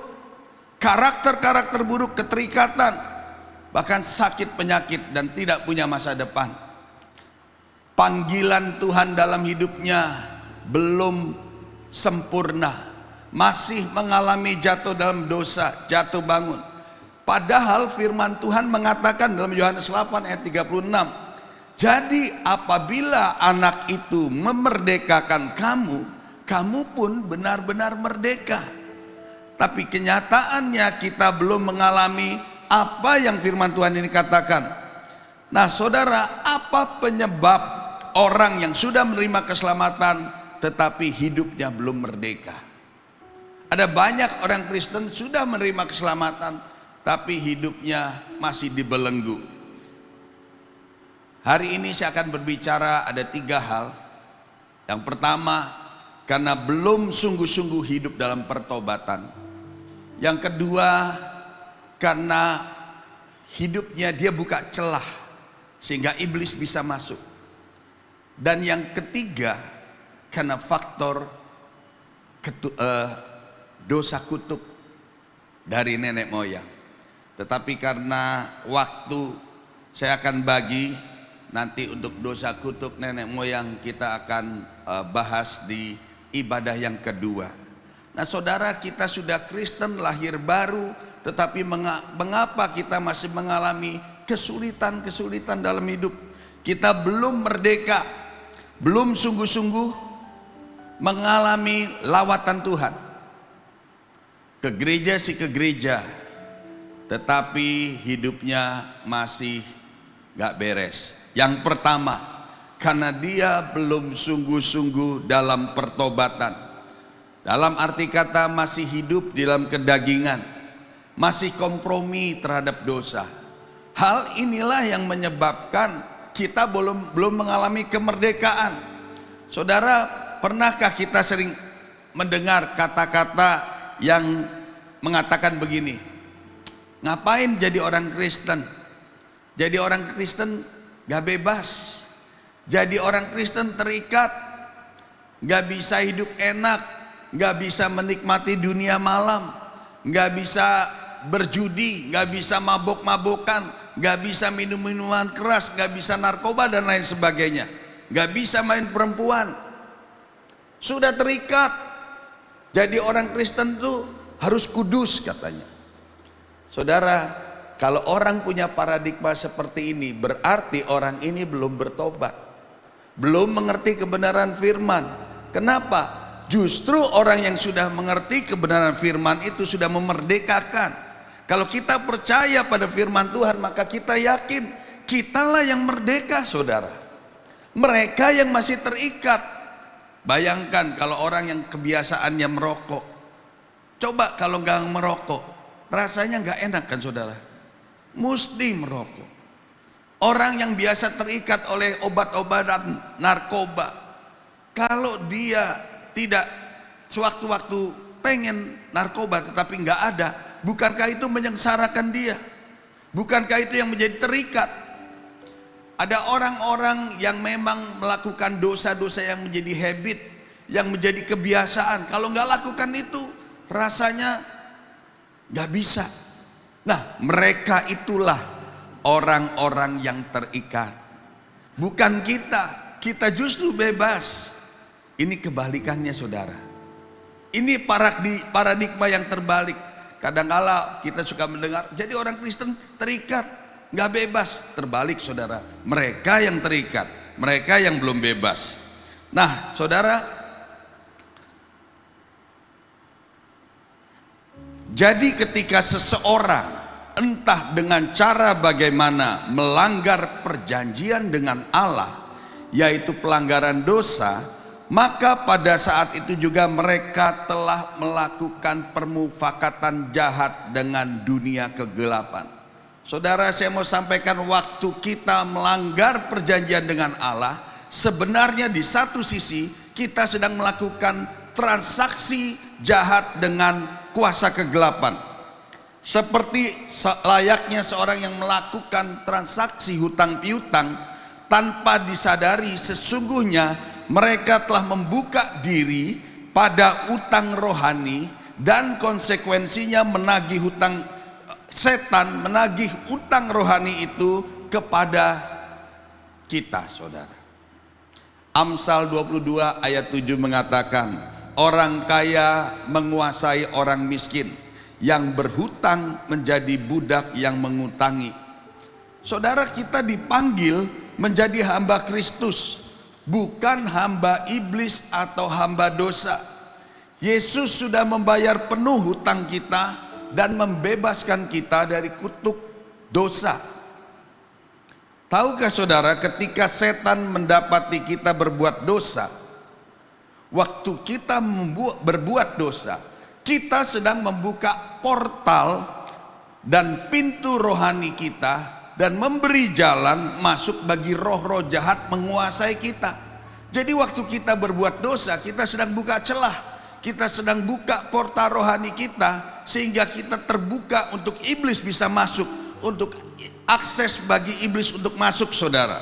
karakter-karakter buruk, keterikatan, bahkan sakit penyakit dan tidak punya masa depan. Panggilan Tuhan dalam hidupnya belum sempurna, masih mengalami jatuh dalam dosa, jatuh bangun. Padahal firman Tuhan mengatakan dalam Yohanes 8 ayat 36, jadi apabila anak itu memerdekakan kamu, kamu pun benar-benar merdeka. Tapi kenyataannya kita belum mengalami apa yang firman Tuhan ini katakan. Nah, saudara, apa penyebab orang yang sudah menerima keselamatan tetapi hidupnya belum merdeka? Ada banyak orang Kristen sudah menerima keselamatan tapi hidupnya masih dibelenggu. Hari ini saya akan berbicara ada 3 hal. Yang pertama, karena belum sungguh-sungguh hidup dalam pertobatan. Yang kedua, karena hidupnya dia buka celah sehingga iblis bisa masuk. Dan yang ketiga, karena faktor dosa kutuk dari nenek moyang. Tetapi karena waktu, saya akan bagi nanti untuk dosa kutuk nenek moyang kita akan bahas di ibadah yang kedua. Nah, saudara, kita sudah Kristen lahir baru, tetapi mengapa kita masih mengalami kesulitan-kesulitan dalam hidup? Kita belum merdeka, belum sungguh-sungguh mengalami lawatan Tuhan. Ke gereja sih ke gereja, tetapi hidupnya masih gak beres. Yang pertama, karena dia belum sungguh-sungguh dalam pertobatan. Dalam arti kata masih hidup di dalam kedagingan, masih kompromi terhadap dosa. Hal inilah yang menyebabkan kita belum mengalami kemerdekaan. Saudara, pernahkah kita sering mendengar kata-kata yang mengatakan begini, ngapain jadi orang Kristen? Jadi orang Kristen gak bebas, jadi orang Kristen terikat, gak bisa hidup enak, gak bisa menikmati dunia malam, gak bisa berjudi, gak bisa mabok-mabokan, gak bisa minum-minuman keras, gak bisa narkoba dan lain sebagainya. nggak bisa main perempuan. Sudah terikat. Jadi orang Kristen tuh harus kudus katanya. Saudara, kalau orang punya paradigma seperti ini, berarti orang ini belum bertobat, belum mengerti kebenaran firman. Kenapa? Justru orang yang sudah mengerti kebenaran firman itu sudah memerdekakan. Kalau kita percaya pada firman Tuhan, maka kita yakin kitalah yang merdeka, saudara. Mereka yang masih terikat. Bayangkan kalau orang yang kebiasaannya merokok, coba kalau nggak merokok, rasanya nggak enak kan saudara? Mesti merokok. Orang yang biasa terikat oleh obat-obatan narkoba, kalau dia tidak sewaktu-waktu pengen narkoba tetapi nggak ada, bukankah itu menyengsarakan dia? Bukankah itu yang menjadi terikat? Ada orang-orang yang memang melakukan dosa-dosa yang menjadi habit, yang menjadi kebiasaan. Kalau nggak lakukan itu, rasanya nggak bisa. Nah, mereka itulah orang-orang yang terikat. Bukan kita, kita justru bebas. Ini kebalikannya saudara. Ini paradigma yang terbalik. Kadang-kala kita suka mendengar, jadi orang Kristen terikat, nggak bebas. Terbalik saudara, mereka yang terikat, mereka yang belum bebas. Nah saudara, jadi ketika seseorang entah dengan cara bagaimana melanggar perjanjian dengan Allah, yaitu pelanggaran dosa, maka pada saat itu juga mereka telah melakukan permufakatan jahat dengan dunia kegelapan. Saudara, saya mau sampaikan, waktu kita melanggar perjanjian dengan Allah, sebenarnya di satu sisi kita sedang melakukan transaksi jahat dengan kuasa kegelapan. Seperti layaknya seorang yang melakukan transaksi hutang piutang tanpa disadari sesungguhnya mereka telah membuka diri pada utang rohani dan konsekuensinya menagih hutang. Setan menagih utang rohani itu kepada kita saudara. Amsal 22 ayat 7 mengatakan, orang kaya menguasai orang miskin, yang berhutang menjadi budak yang mengutangi. Saudara, kita dipanggil menjadi hamba Kristus, bukan hamba iblis atau hamba dosa. Yesus sudah membayar penuh hutang kita dan membebaskan kita dari kutuk dosa. Tahukah saudara, ketika setan mendapati kita berbuat dosa, waktu kita berbuat dosa, kita sedang membuka portal dan pintu rohani kita dan memberi jalan masuk bagi roh-roh jahat menguasai kita. Jadi waktu kita berbuat dosa, kita sedang buka celah, kita sedang buka portal rohani kita, sehingga kita terbuka untuk iblis bisa masuk, untuk akses bagi iblis untuk masuk saudara.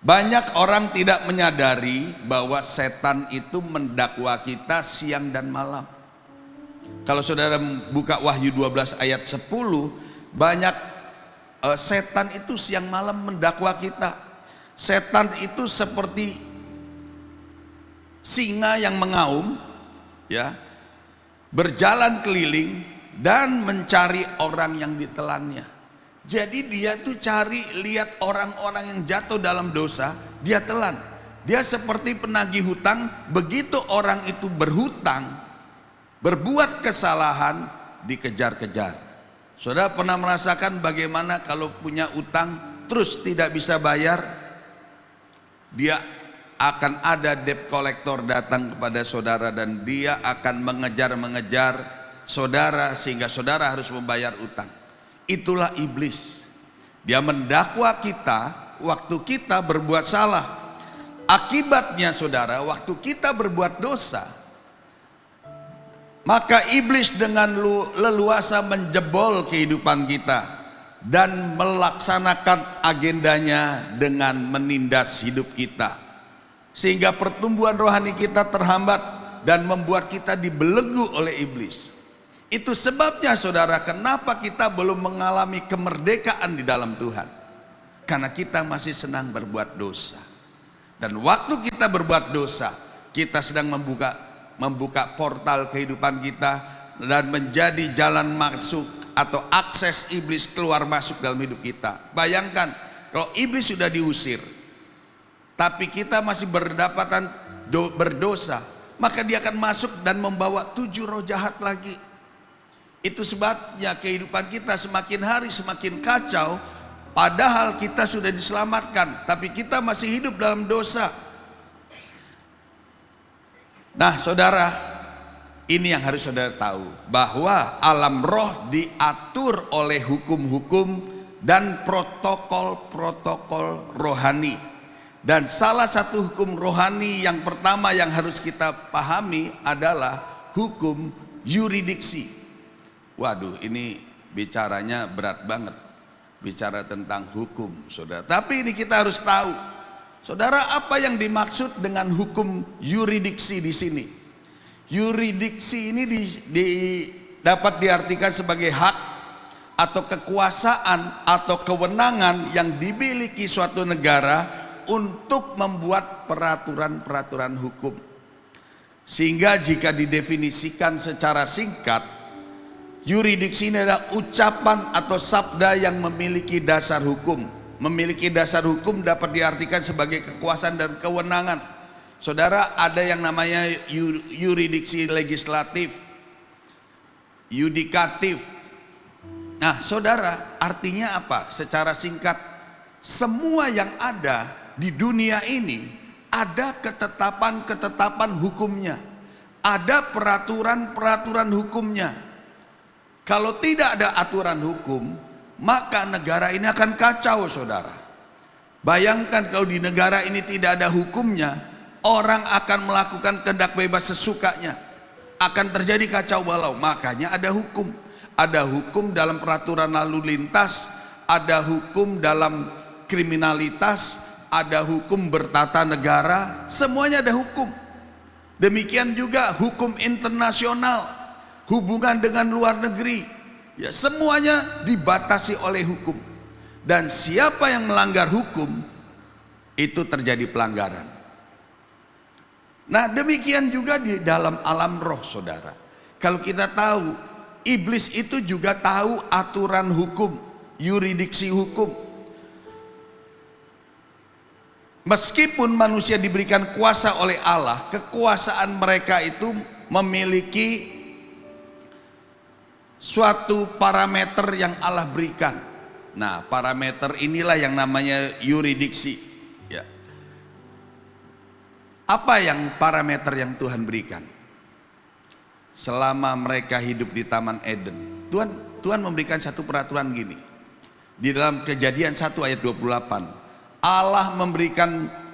Banyak orang tidak menyadari bahwa setan itu mendakwa kita siang dan malam. Kalau saudara buka Wahyu 12 ayat 10, banyak setan itu siang malam mendakwa kita. Setan itu seperti singa yang mengaum, ya, berjalan keliling dan mencari orang yang ditelannya. Jadi dia tuh cari, lihat orang-orang yang jatuh dalam dosa, dia telan. Dia seperti penagih hutang, begitu orang itu berhutang, berbuat kesalahan, dikejar-kejar. Saudara pernah merasakan bagaimana kalau punya utang terus tidak bisa bayar, dia akan ada debt collector datang kepada saudara dan dia akan mengejar-mengejar saudara sehingga saudara harus membayar utang. Itulah iblis. Dia mendakwa kita waktu kita berbuat salah. Akibatnya saudara, waktu kita berbuat dosa, maka iblis dengan leluasa menjebol kehidupan kita dan melaksanakan agendanya dengan menindas hidup kita, sehingga pertumbuhan rohani kita terhambat dan membuat kita dibelenggu oleh iblis. Itu sebabnya saudara, kenapa kita belum mengalami kemerdekaan di dalam Tuhan, karena kita masih senang berbuat dosa. Dan waktu kita berbuat dosa, kita sedang membuka portal kehidupan kita dan menjadi jalan masuk atau akses iblis keluar masuk dalam hidup kita. Bayangkan kalau iblis sudah diusir, tapi kita masih berdapatan berdosa, maka dia akan masuk dan membawa 7 roh jahat lagi. Itu sebabnya kehidupan kita semakin hari semakin kacau, padahal kita sudah diselamatkan, tapi kita masih hidup dalam dosa. Nah saudara, ini yang harus saudara tahu, bahwa alam roh diatur oleh hukum-hukum dan protokol-protokol rohani. Dan salah satu hukum rohani yang pertama yang harus kita pahami adalah hukum yuridiksi. Waduh, ini bicaranya berat banget, bicara tentang hukum, saudara. Tapi ini kita harus tahu, saudara, apa yang dimaksud dengan hukum yuridiksi di sini? Yuridiksi ini dapat diartikan sebagai hak atau kekuasaan atau kewenangan yang dimiliki suatu negara untuk membuat peraturan-peraturan hukum. Sehingga jika didefinisikan secara singkat, yuridiksi ini adalah ucapan atau sabda yang memiliki dasar hukum. Memiliki dasar hukum dapat diartikan sebagai kekuasaan dan kewenangan. Saudara, ada yang namanya yuridiksi legislatif, yudikatif. Nah saudara, artinya apa? Secara singkat, semua yang ada di dunia ini ada ketetapan-ketetapan hukumnya, ada peraturan-peraturan hukumnya. Kalau tidak ada aturan hukum, maka negara ini akan kacau, saudara. Bayangkan kalau di negara ini tidak ada hukumnya, orang akan melakukan kehendak bebas sesukanya, akan terjadi kacau balau. Makanya ada hukum. Ada hukum dalam peraturan lalu lintas, ada hukum dalam kriminalitas, ada hukum bertata negara, semuanya ada hukum. Demikian juga hukum internasional, hubungan dengan luar negeri, ya semuanya dibatasi oleh hukum. Dan siapa yang melanggar hukum, itu terjadi pelanggaran. Nah demikian juga di dalam alam roh, saudara. Kalau kita tahu, iblis itu juga tahu aturan hukum, yuridiksi hukum. Meskipun manusia diberikan kuasa oleh Allah, kekuasaan mereka itu memiliki suatu parameter yang Allah berikan. Nah parameter inilah yang namanya yuridiksi, ya. Apa yang parameter yang Tuhan berikan? Selama mereka hidup di Taman Eden, Tuhan memberikan satu peraturan gini. Di dalam Kejadian 1 ayat 28, Allah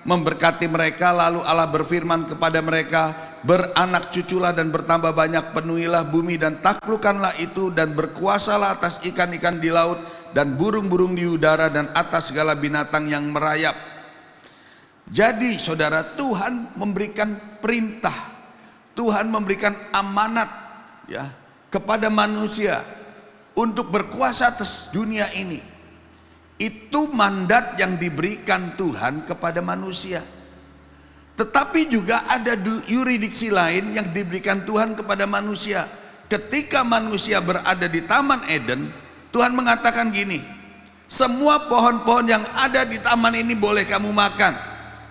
memberkati mereka, lalu Allah berfirman kepada mereka, beranak cuculah dan bertambah banyak, penuhilah bumi dan taklukkanlah itu, dan berkuasalah atas ikan-ikan di laut dan burung-burung di udara dan atas segala binatang yang merayap. Jadi saudara, Tuhan memberikan perintah, Tuhan memberikan amanat, ya, kepada manusia untuk berkuasa atas dunia ini. Itu mandat yang diberikan Tuhan kepada manusia. Tetapi juga ada yuridiksi lain yang diberikan Tuhan kepada manusia. Ketika manusia berada di Taman Eden, Tuhan mengatakan gini, semua pohon-pohon yang ada di taman ini boleh kamu makan,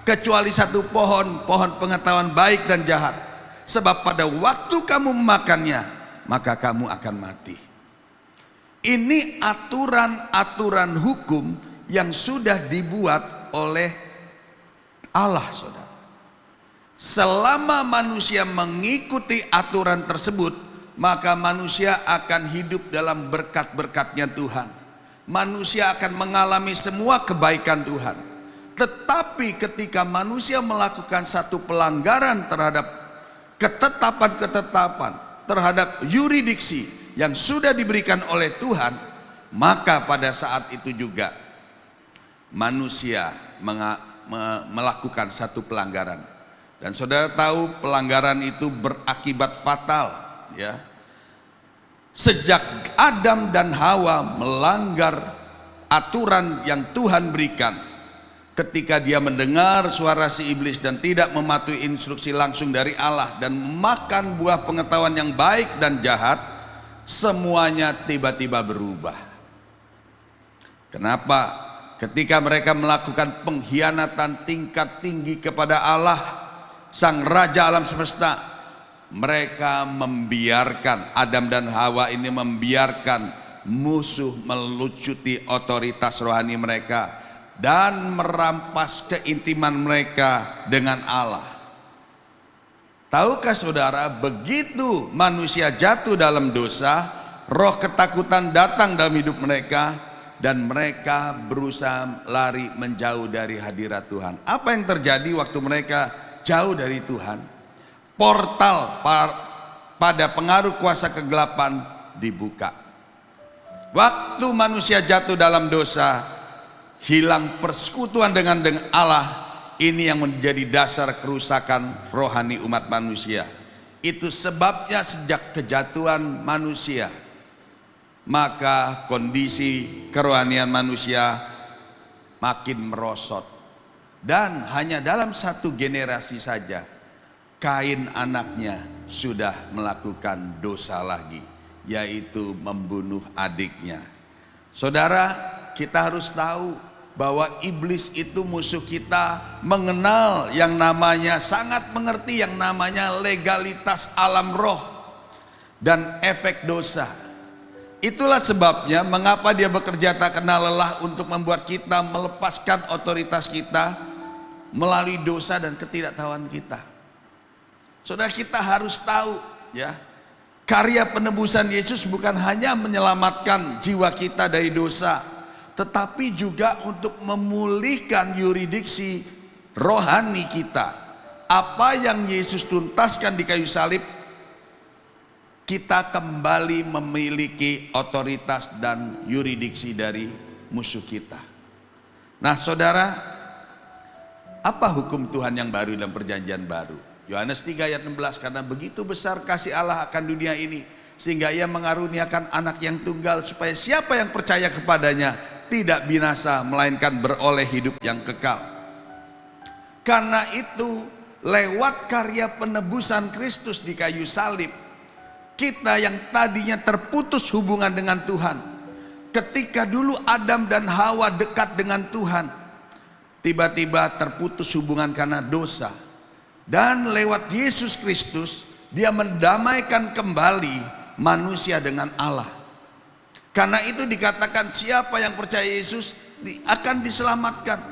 kecuali satu pohon, pohon pengetahuan baik dan jahat. Sebab pada waktu kamu memakannya, maka kamu akan mati. Ini aturan-aturan hukum yang sudah dibuat oleh Allah, saudara. Selama manusia mengikuti aturan tersebut, maka manusia akan hidup dalam berkat-berkatnya Tuhan. Manusia akan mengalami semua kebaikan Tuhan. Tetapi ketika manusia melakukan satu pelanggaran terhadap ketetapan-ketetapan, terhadap yuridiksi yang sudah diberikan oleh Tuhan, maka pada saat itu juga manusia melakukan satu pelanggaran. Dan saudara tahu pelanggaran itu berakibat fatal, ya. Sejak Adam dan Hawa melanggar aturan yang Tuhan berikan, ketika dia mendengar suara si iblis dan tidak mematuhi instruksi langsung dari Allah dan makan buah pengetahuan yang baik dan jahat, semuanya tiba-tiba berubah. Kenapa? Ketika mereka melakukan pengkhianatan tingkat tinggi kepada Allah, Sang Raja alam semesta, mereka membiarkan, Adam dan Hawa ini membiarkan musuh melucuti otoritas rohani mereka dan merampas keintiman mereka dengan Allah. Tahukah saudara, begitu manusia jatuh dalam dosa, roh ketakutan datang dalam hidup mereka dan mereka berusaha lari menjauh dari hadirat Tuhan. Apa yang terjadi waktu mereka jauh dari Tuhan? Portal pada pengaruh kuasa kegelapan dibuka. Waktu manusia jatuh dalam dosa, hilang persekutuan dengan Allah. Ini yang menjadi dasar kerusakan rohani umat manusia. Itu sebabnya sejak kejatuhan manusia, maka kondisi kerohanian manusia makin merosot. Dan hanya dalam satu generasi saja, Kain anaknya sudah melakukan dosa lagi, yaitu membunuh adiknya. Saudara, kita harus tahu bahwa iblis itu musuh kita, mengenal yang namanya, sangat mengerti yang namanya legalitas alam roh dan efek dosa. Itulah sebabnya mengapa dia bekerja tak kenal lelah untuk membuat kita melepaskan otoritas kita melalui dosa dan ketidaktahuan kita. Saudara, kita harus tahu ya, karya penebusan Yesus bukan hanya menyelamatkan jiwa kita dari dosa, tetapi juga untuk memulihkan yuridiksi rohani kita. Apa yang Yesus tuntaskan di kayu salib, kita kembali memiliki otoritas dan yuridiksi dari musuh kita. Nah saudara, apa hukum Tuhan yang baru dalam perjanjian baru? Yohanes 3 ayat 16, karena begitu besar kasih Allah akan dunia ini, sehingga ia mengaruniakan anak yang tunggal, supaya siapa yang percaya kepadanya tidak binasa, melainkan beroleh hidup yang kekal. Karena itu lewat karya penebusan Kristus di kayu salib, kita yang tadinya terputus hubungan dengan Tuhan, ketika dulu Adam dan Hawa dekat dengan Tuhan, tiba-tiba terputus hubungan karena dosa. Dan lewat Yesus Kristus, dia mendamaikan kembali manusia dengan Allah. Karena itu dikatakan siapa yang percaya Yesus akan diselamatkan.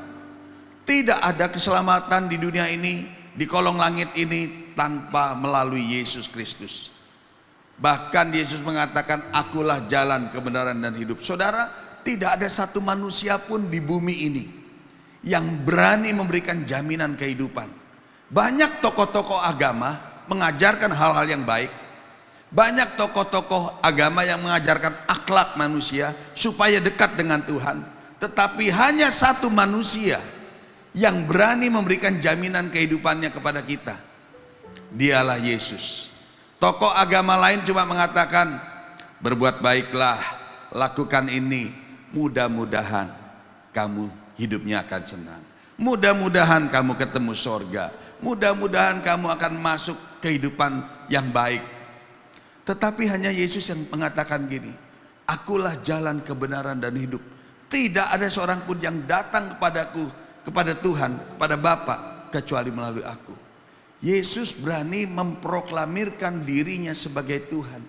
Tidak ada keselamatan di dunia ini, di kolong langit ini, tanpa melalui Yesus Kristus. Bahkan Yesus mengatakan, akulah jalan, kebenaran dan hidup. Saudara, tidak ada satu manusia pun di bumi ini yang berani memberikan jaminan kehidupan. Banyak tokoh-tokoh agama mengajarkan hal-hal yang baik. Banyak tokoh-tokoh agama yang mengajarkan akhlak manusia supaya dekat dengan Tuhan. Tetapi hanya satu manusia yang berani memberikan jaminan kehidupannya kepada kita. Dialah Yesus. Tokoh agama lain cuma mengatakan, berbuat baiklah, lakukan ini, mudah-mudahan kamu hidupnya akan senang. Mudah-mudahan kamu ketemu sorga. Mudah-mudahan kamu akan masuk kehidupan yang baik. Tetapi hanya Yesus yang mengatakan gini, akulah jalan, kebenaran dan hidup. Tidak ada seorang pun yang datang kepadaku, kepada Tuhan, kepada Bapa, kecuali melalui aku. Yesus berani memproklamirkan dirinya sebagai Tuhan.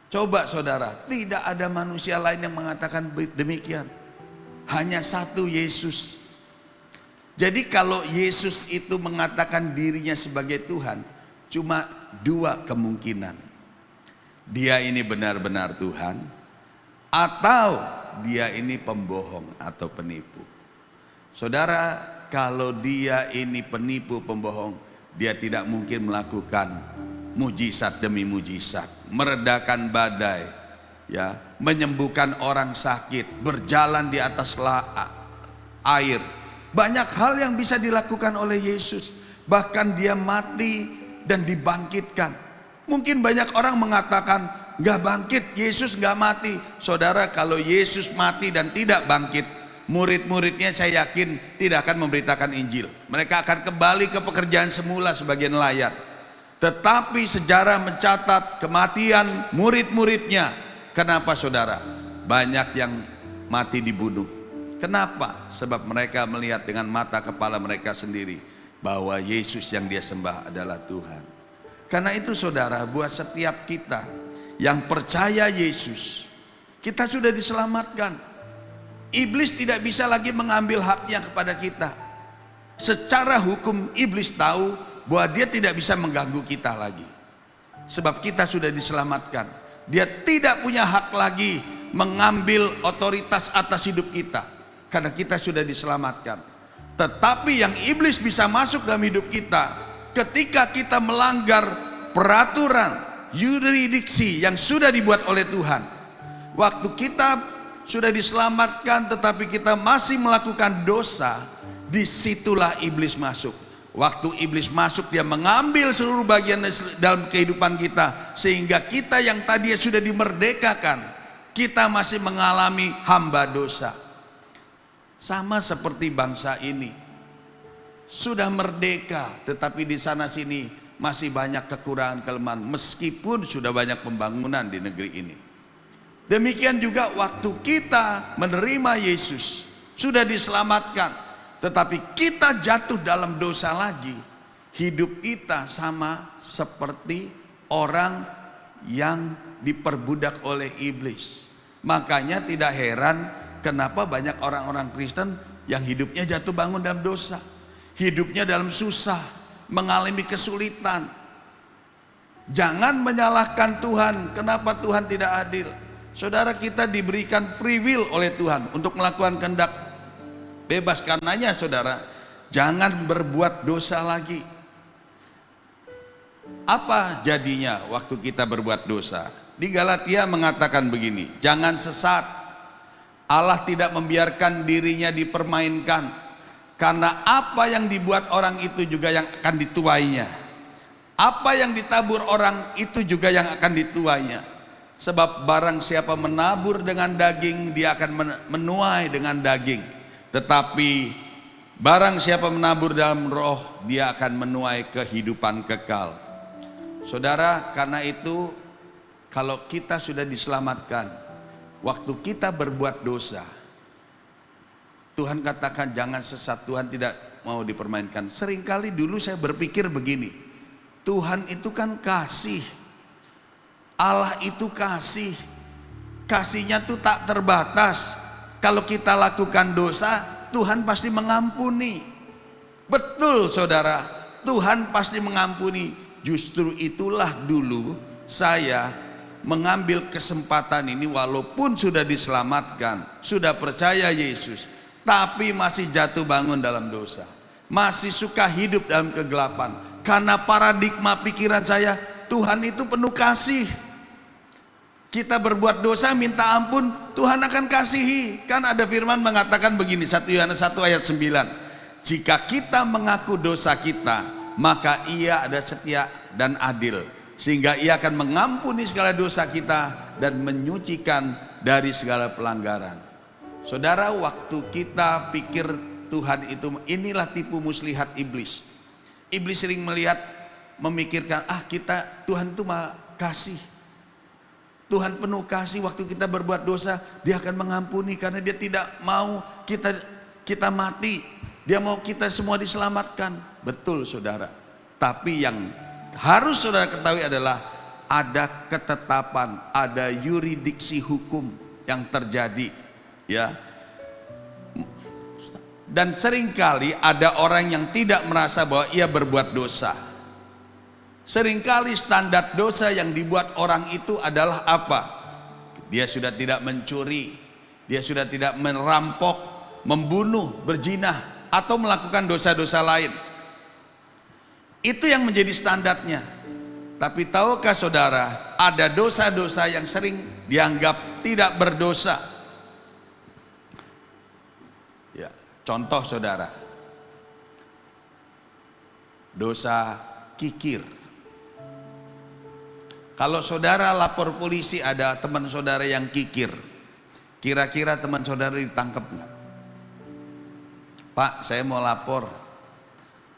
Coba saudara, tidak ada manusia lain yang mengatakan demikian. Hanya satu Yesus. Jadi kalau Yesus itu mengatakan dirinya sebagai Tuhan, cuma dua kemungkinan. Dia ini benar-benar Tuhan, atau dia ini pembohong atau penipu. Saudara, kalau dia ini penipu, pembohong, dia tidak mungkin melakukan mujizat demi mujizat, meredakan badai, ya, menyembuhkan orang sakit, berjalan di atas air. Banyak hal yang bisa dilakukan oleh Yesus. Bahkan dia mati dan dibangkitkan. Mungkin banyak orang mengatakan, gak bangkit, Yesus gak mati. Saudara, kalau Yesus mati dan tidak bangkit, murid-muridnya saya yakin tidak akan memberitakan Injil. Mereka akan kembali ke pekerjaan semula sebagai nelayan. Tetapi sejarah mencatat kematian murid-muridnya. Kenapa saudara? Banyak yang mati dibunuh. Kenapa? Sebab mereka melihat dengan mata kepala mereka sendiri bahwa Yesus yang dia sembah adalah Tuhan. Karena itu saudara, buat setiap kita yang percaya Yesus, kita sudah diselamatkan. Iblis tidak bisa lagi mengambil haknya kepada kita. Secara hukum iblis tahu bahwa dia tidak bisa mengganggu kita lagi. Sebab kita sudah diselamatkan. Dia tidak punya hak lagi mengambil otoritas atas hidup kita. Karena kita sudah diselamatkan. Tetapi yang iblis bisa masuk dalam hidup kita ketika kita melanggar peraturan yurisdiksi yang sudah dibuat oleh Tuhan. Waktu kita sudah diselamatkan tetapi kita masih melakukan dosa, disitulah iblis masuk. Waktu iblis masuk, dia mengambil seluruh bagian dalam kehidupan kita, sehingga kita yang tadi sudah dimerdekakan, kita masih mengalami hamba dosa. Sama seperti bangsa ini, sudah merdeka tetapi di sana sini masih banyak kekurangan kelemahan, meskipun sudah banyak pembangunan di negeri ini. Demikian juga waktu kita menerima Yesus, sudah diselamatkan, tetapi kita jatuh dalam dosa lagi, hidup kita sama seperti orang yang diperbudak oleh iblis. Makanya tidak heran kenapa banyak orang-orang Kristen yang hidupnya jatuh bangun dalam dosa, hidupnya dalam susah, mengalami kesulitan. Jangan menyalahkan Tuhan, kenapa Tuhan tidak adil. Saudara, kita diberikan free will oleh Tuhan untuk melakukan kehendak bebas. Karenanya saudara, jangan berbuat dosa lagi. Apa jadinya waktu kita berbuat dosa? Di Galatia mengatakan begini, jangan sesat. Allah tidak membiarkan dirinya dipermainkan, karena apa yang dibuat orang itu juga yang akan dituainya. Apa yang ditabur orang itu juga yang akan dituainya. Sebab barang siapa menabur dengan daging, dia akan menuai dengan daging. Tetapi barang siapa menabur dalam roh, dia akan menuai kehidupan kekal. Saudara, karena itu kalau kita sudah diselamatkan, waktu kita berbuat dosa, Tuhan katakan jangan sesat, Tuhan tidak mau dipermainkan. Seringkali dulu saya berpikir begini, Tuhan itu kan kasih, Allah itu kasih, kasihnya tuh tak terbatas. Kalau kita lakukan dosa, Tuhan pasti mengampuni. Betul saudara, Tuhan pasti mengampuni. Justru itulah dulu saya mengambil kesempatan ini, walaupun sudah diselamatkan, sudah percaya Yesus, tapi masih jatuh bangun dalam dosa, masih suka hidup dalam kegelapan. Karena paradigma pikiran saya, Tuhan itu penuh kasih. Kita berbuat dosa minta ampun, Tuhan akan kasihi. Kan ada firman mengatakan begini, 1 Yohanes 1 ayat 9, jika kita mengaku dosa kita, maka Ia ada setia dan adil, sehingga Ia akan mengampuni segala dosa kita dan menyucikan dari segala pelanggaran. Saudara, waktu kita pikir Tuhan itu, inilah tipu muslihat iblis. Iblis sering memikirkan, kita, Tuhan itu mah kasih, Tuhan penuh kasih. Waktu kita berbuat dosa, Dia akan mengampuni karena Dia tidak mau kita mati. Dia mau kita semua diselamatkan. Betul saudara. Tapi yang harus saudara ketahui adalah ada ketetapan, ada yurisdiksi hukum yang terjadi, ya. Dan seringkali ada orang yang tidak merasa bahwa ia berbuat dosa. Seringkali standar dosa yang dibuat orang itu adalah apa? Dia sudah tidak mencuri, dia sudah tidak merampok, membunuh, berzina, atau melakukan dosa-dosa lain. Itu yang menjadi standarnya. Tapi tahukah saudara, ada dosa-dosa yang sering dianggap tidak berdosa. Ya, contoh saudara, dosa kikir. Kalau saudara lapor polisi ada teman saudara yang kikir, kira-kira teman saudara ditangkap enggak? Pak, saya mau lapor.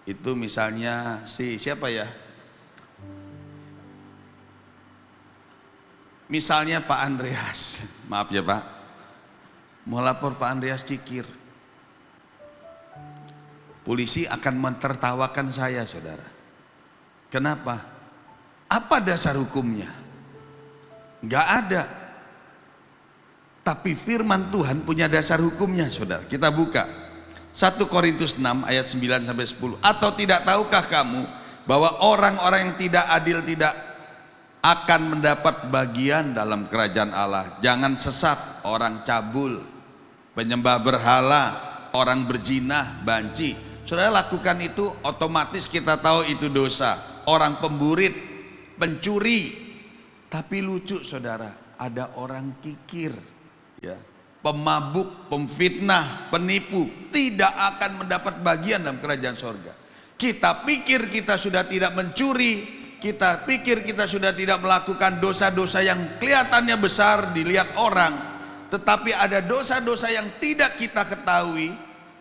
Itu misalnya siapa ya? Misalnya Pak Andreas, maaf ya Pak, mau lapor Pak Andreas kikir. Polisi akan mentertawakan saya, saudara. Kenapa? Apa dasar hukumnya? Gak ada. Tapi firman Tuhan punya dasar hukumnya, saudara. Kita buka 1 Korintus 6 ayat 9 sampai 10. Atau tidak tahukah kamu bahwa orang-orang yang tidak adil tidak akan mendapat bagian dalam kerajaan Allah? Jangan sesat, orang cabul, penyembah berhala, orang berzina, banci. Saudara lakukan itu, otomatis kita tahu itu dosa. Orang pemburit, pencuri. Tapi lucu saudara, ada orang kikir, ya, pemabuk, pemfitnah, penipu, tidak akan mendapat bagian dalam kerajaan sorga. Kita pikir kita sudah tidak mencuri, kita pikir kita sudah tidak melakukan dosa-dosa yang kelihatannya besar dilihat orang, tetapi ada dosa-dosa yang tidak kita ketahui,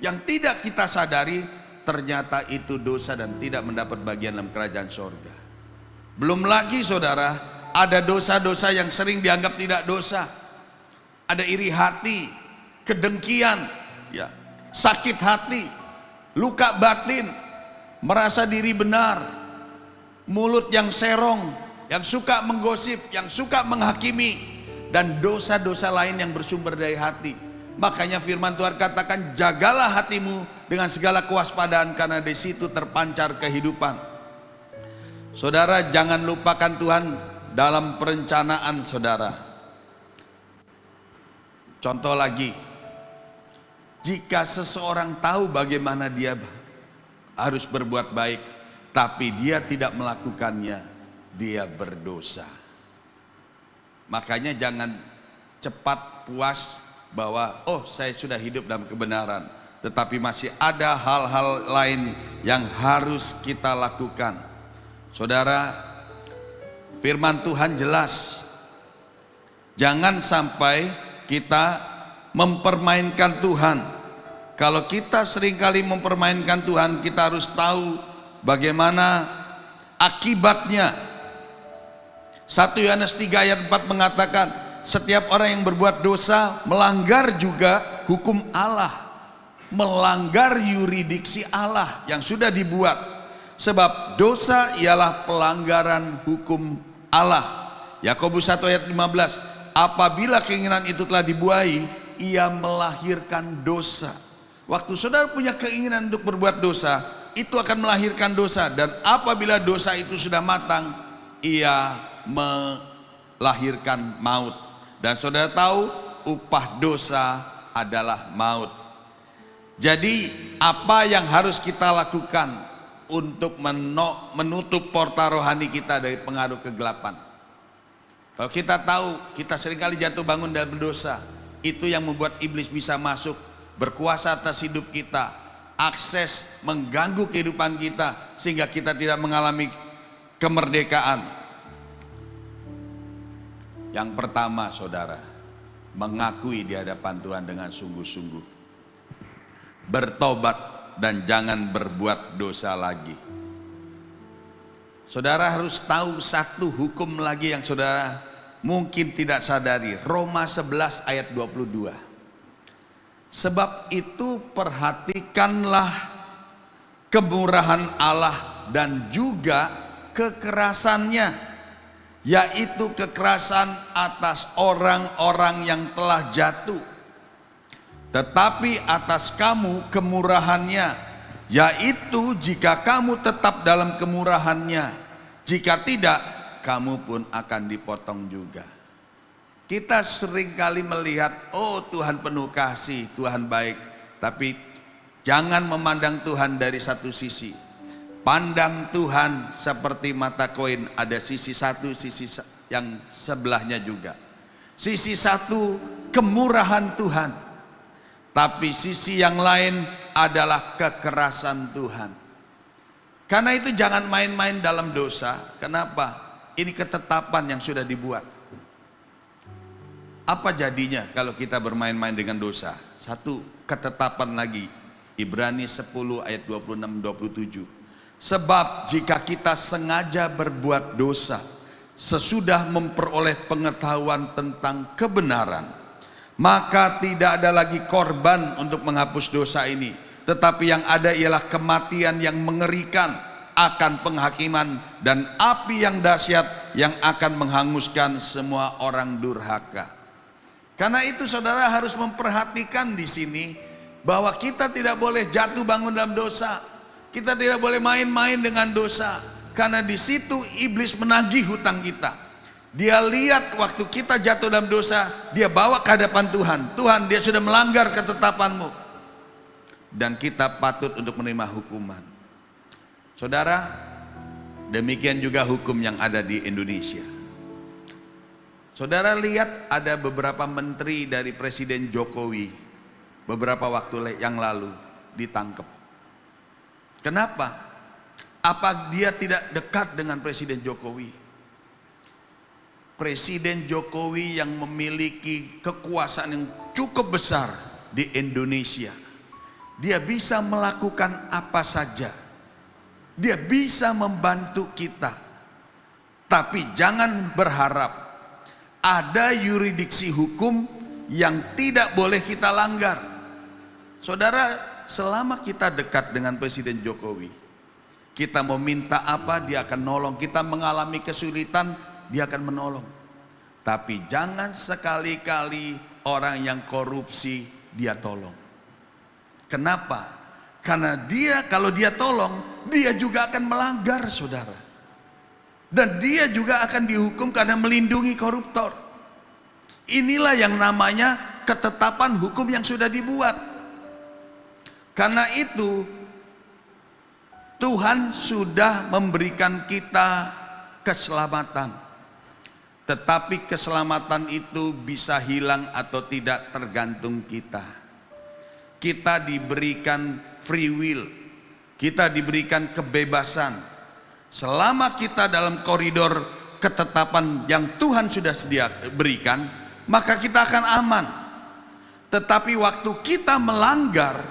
yang tidak kita sadari, ternyata itu dosa dan tidak mendapat bagian dalam kerajaan sorga. Belum lagi saudara, ada dosa-dosa yang sering dianggap tidak dosa. Ada iri hati, kedengkian, ya, sakit hati, luka batin, merasa diri benar, mulut yang serong, yang suka menggosip, yang suka menghakimi, dan dosa-dosa lain yang bersumber dari hati. Makanya firman Tuhan katakan, jagalah hatimu dengan segala kewaspadaan, karena di situ terpancar kehidupan. Saudara, jangan lupakan Tuhan dalam perencanaan saudara. Contoh lagi, jika seseorang tahu bagaimana dia harus berbuat baik, tapi dia tidak melakukannya, dia berdosa. Makanya jangan cepat puas bahwa oh saya sudah hidup dalam kebenaran, tetapi masih ada hal-hal lain yang harus kita lakukan. Saudara, firman Tuhan jelas, jangan sampai kita mempermainkan Tuhan. Kalau kita seringkali mempermainkan Tuhan, kita harus tahu bagaimana akibatnya. 1 Yohanes 3 ayat 4 mengatakan, setiap orang yang berbuat dosa melanggar juga hukum Allah, melanggar yuridiksi Allah yang sudah dibuat. Sebab dosa ialah pelanggaran hukum Allah. Yakobus 1 ayat 15, apabila keinginan itu telah dibuai, ia melahirkan dosa. Waktu saudara punya keinginan untuk berbuat dosa, itu akan melahirkan dosa. Dan apabila dosa itu sudah matang, ia melahirkan maut. Dan saudara tahu, upah dosa adalah maut. Jadi apa yang harus kita lakukan untuk menutup portal rohani kita dari pengaruh kegelapan? Kalau kita tahu kita seringkali jatuh bangun dalam dosa, itu yang membuat iblis bisa masuk, berkuasa atas hidup kita, akses mengganggu kehidupan kita, sehingga kita tidak mengalami kemerdekaan. Yang pertama saudara, mengakui di hadapan Tuhan dengan sungguh-sungguh, bertobat dan jangan berbuat dosa lagi. Saudara harus tahu satu hukum lagi yang saudara mungkin tidak sadari. Roma 11 ayat 22. Sebab itu perhatikanlah kemurahan Allah dan juga kekerasannya, yaitu kekerasan atas orang-orang yang telah jatuh. Tetapi atas kamu kemurahannya, yaitu jika kamu tetap dalam kemurahannya, jika tidak, kamu pun akan dipotong juga. Kita seringkali melihat, oh Tuhan penuh kasih, Tuhan baik, tapi jangan memandang Tuhan dari satu sisi. Pandang Tuhan seperti mata koin, ada sisi satu, sisi yang sebelahnya juga. Sisi satu kemurahan Tuhan, tapi sisi yang lain adalah kekerasan Tuhan. Karena itu jangan main-main dalam dosa. Kenapa? Ini ketetapan yang sudah dibuat. Apa jadinya kalau kita bermain-main dengan dosa? Satu, ketetapan lagi. Ibrani 10 ayat 26-27. Sebab jika kita sengaja berbuat dosa sesudah memperoleh pengetahuan tentang kebenaran, maka tidak ada lagi korban untuk menghapus dosa ini, tetapi yang ada ialah kematian yang mengerikan akan penghakiman dan api yang dahsyat yang akan menghanguskan semua orang durhaka. Karena itu saudara harus memperhatikan di sini bahwa kita tidak boleh jatuh bangun dalam dosa. Kita tidak boleh main-main dengan dosa, karena di situ iblis menagih hutang kita. Dia lihat waktu kita jatuh dalam dosa, dia bawa ke hadapan Tuhan. Tuhan, dia sudah melanggar ketetapan-Mu, dan kita patut untuk menerima hukuman. Saudara, demikian juga hukum yang ada di Indonesia. Saudara lihat ada beberapa menteri dari Presiden Jokowi beberapa waktu yang lalu ditangkap. Kenapa? Apa dia tidak dekat dengan Presiden Jokowi? Presiden Jokowi yang memiliki kekuasaan yang cukup besar di Indonesia. Dia bisa melakukan apa saja. Dia bisa membantu kita. Tapi jangan berharap ada yurisdiksi hukum yang tidak boleh kita langgar. Saudara, selama kita dekat dengan Presiden Jokowi, kita mau minta apa, dia akan nolong. Kita mengalami kesulitan, dia akan menolong. Tapi jangan sekali-kali orang yang korupsi dia tolong. Kenapa? Karena dia, kalau dia tolong, dia juga akan melanggar, saudara. Dan dia juga akan dihukum karena melindungi koruptor. Inilah yang namanya ketetapan hukum yang sudah dibuat. Karena itu Tuhan sudah memberikan kita keselamatan. Tetapi keselamatan itu bisa hilang atau tidak tergantung kita. Kita diberikan free will. Kita diberikan kebebasan. Selama kita dalam koridor ketetapan yang Tuhan sudah berikan, maka kita akan aman. Tetapi waktu kita melanggar,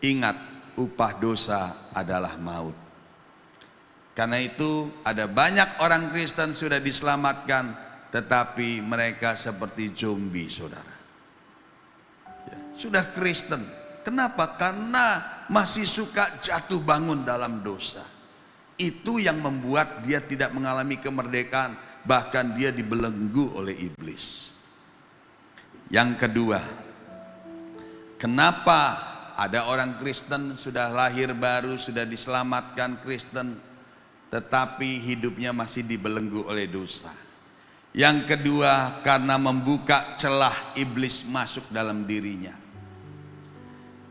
ingat, upah dosa adalah maut. Karena itu ada banyak orang Kristen sudah diselamatkan, tetapi mereka seperti zombie, saudara. Ya, sudah Kristen. Kenapa? Karena masih suka jatuh bangun dalam dosa. Itu yang membuat dia tidak mengalami kemerdekaan, bahkan dia dibelenggu oleh iblis. Yang kedua, kenapa ada orang Kristen sudah lahir baru, sudah diselamatkan Kristen, tetapi hidupnya masih dibelenggu oleh dosa? Yang kedua, karena membuka celah iblis masuk dalam dirinya.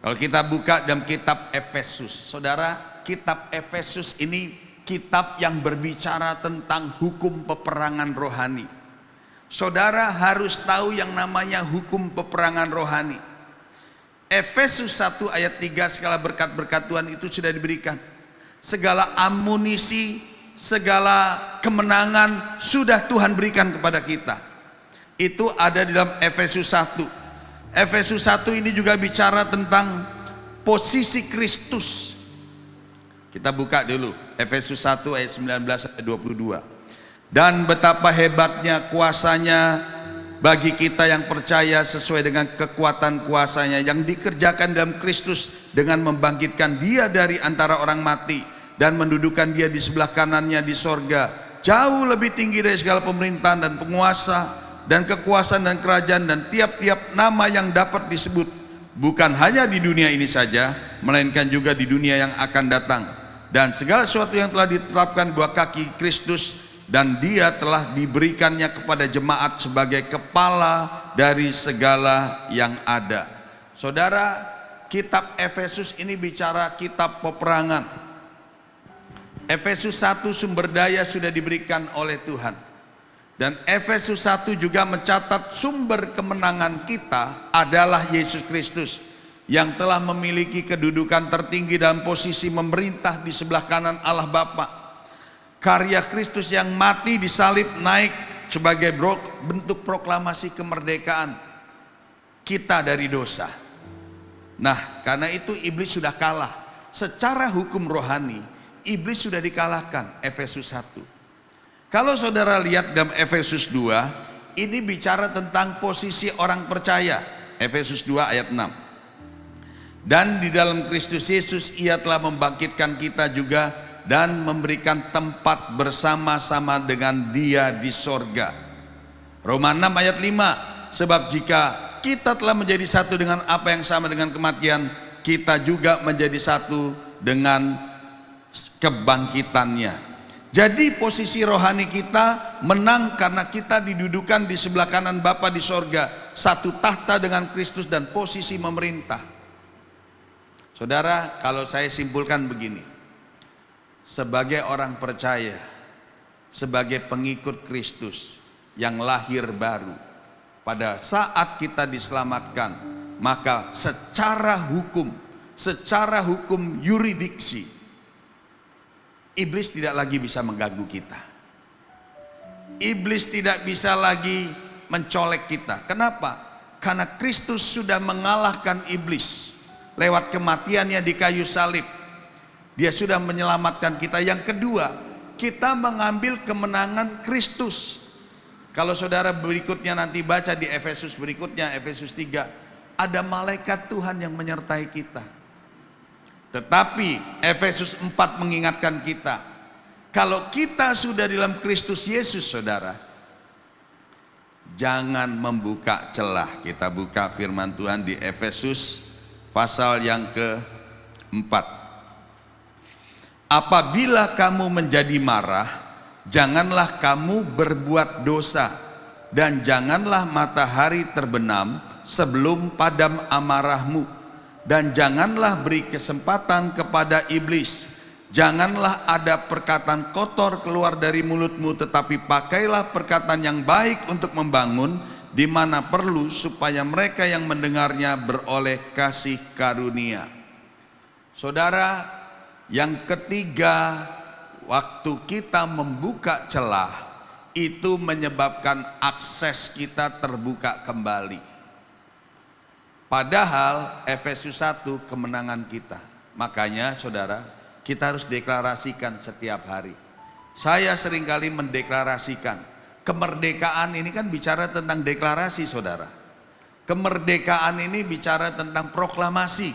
Kalau kita buka dalam kitab Efesus, saudara, kitab Efesus ini kitab yang berbicara tentang hukum peperangan rohani. Saudara harus tahu yang namanya hukum peperangan rohani. Efesus 1 ayat 3, segala berkat-berkat Tuhan itu sudah diberikan. Segala amunisi, segala kemenangan sudah Tuhan berikan kepada kita. Itu ada di dalam Efesus 1. Efesus 1 ini juga bicara tentang posisi Kristus. Kita buka dulu Efesus 1 ayat 19-22. Dan betapa hebatnya kuasanya bagi kita yang percaya sesuai dengan kekuatan kuasanya yang dikerjakan dalam Kristus dengan membangkitkan dia dari antara orang mati dan mendudukan dia di sebelah kanannya di sorga, jauh lebih tinggi dari segala pemerintahan dan penguasa dan kekuasaan dan kerajaan dan tiap-tiap nama yang dapat disebut, bukan hanya di dunia ini saja, melainkan juga di dunia yang akan datang. Dan segala sesuatu yang telah ditetapkan buah kaki Kristus, dan dia telah diberikannya kepada jemaat sebagai kepala dari segala yang ada. Saudara, kitab Efesus ini bicara kitab peperangan. Efesus 1 sumber daya sudah diberikan oleh Tuhan. Dan Efesus 1 juga mencatat sumber kemenangan kita adalah Yesus Kristus, yang telah memiliki kedudukan tertinggi dalam posisi memerintah di sebelah kanan Allah Bapa. Karya Kristus yang mati disalib naik sebagai bentuk proklamasi kemerdekaan kita dari dosa. Nah, karena itu iblis sudah kalah. Secara hukum rohani, iblis sudah dikalahkan. Efesus 1. Kalau saudara lihat dalam Efesus 2, ini bicara tentang posisi orang percaya. Efesus 2 ayat 6. Dan di dalam Kristus Yesus ia telah membangkitkan kita juga dan memberikan tempat bersama-sama dengan Dia di sorga. Roma 6 ayat 5. Sebab jika kita telah menjadi satu dengan apa yang sama dengan kematian, kita juga menjadi satu dengan kebangkitannya. Jadi posisi rohani kita menang karena kita didudukan di sebelah kanan Bapa di sorga, satu tahta dengan Kristus dan posisi memerintah. Saudara, kalau saya simpulkan begini, sebagai orang percaya, sebagai pengikut Kristus yang lahir baru, pada saat kita diselamatkan, maka secara hukum yuridiksi, iblis tidak lagi bisa mengganggu kita. Iblis tidak bisa lagi mencolek kita. Kenapa? Karena Kristus sudah mengalahkan iblis lewat kematiannya di kayu salib. Dia sudah menyelamatkan kita. Yang kedua, kita mengambil kemenangan Kristus. Kalau saudara berikutnya nanti baca di Efesus berikutnya, Efesus 3, ada malaikat Tuhan yang menyertai kita. Tetapi Efesus 4 mengingatkan kita, kalau kita sudah di dalam Kristus Yesus, saudara, jangan membuka celah. Kita buka firman Tuhan di Efesus pasal yang ke-4. Apabila kamu menjadi marah, janganlah kamu berbuat dosa, dan janganlah matahari terbenam sebelum padam amarahmu, dan janganlah beri kesempatan kepada iblis. Janganlah ada perkataan kotor keluar dari mulutmu, tetapi pakailah perkataan yang baik untuk membangun di mana perlu, supaya mereka yang mendengarnya beroleh kasih karunia. Saudara, yang ketiga, waktu kita membuka celah, itu menyebabkan akses kita terbuka kembali. Padahal Efesus 1 kemenangan kita. Makanya saudara, kita harus deklarasikan setiap hari. Saya seringkali mendeklarasikan. Kemerdekaan ini kan bicara tentang deklarasi, saudara. Kemerdekaan ini bicara tentang proklamasi.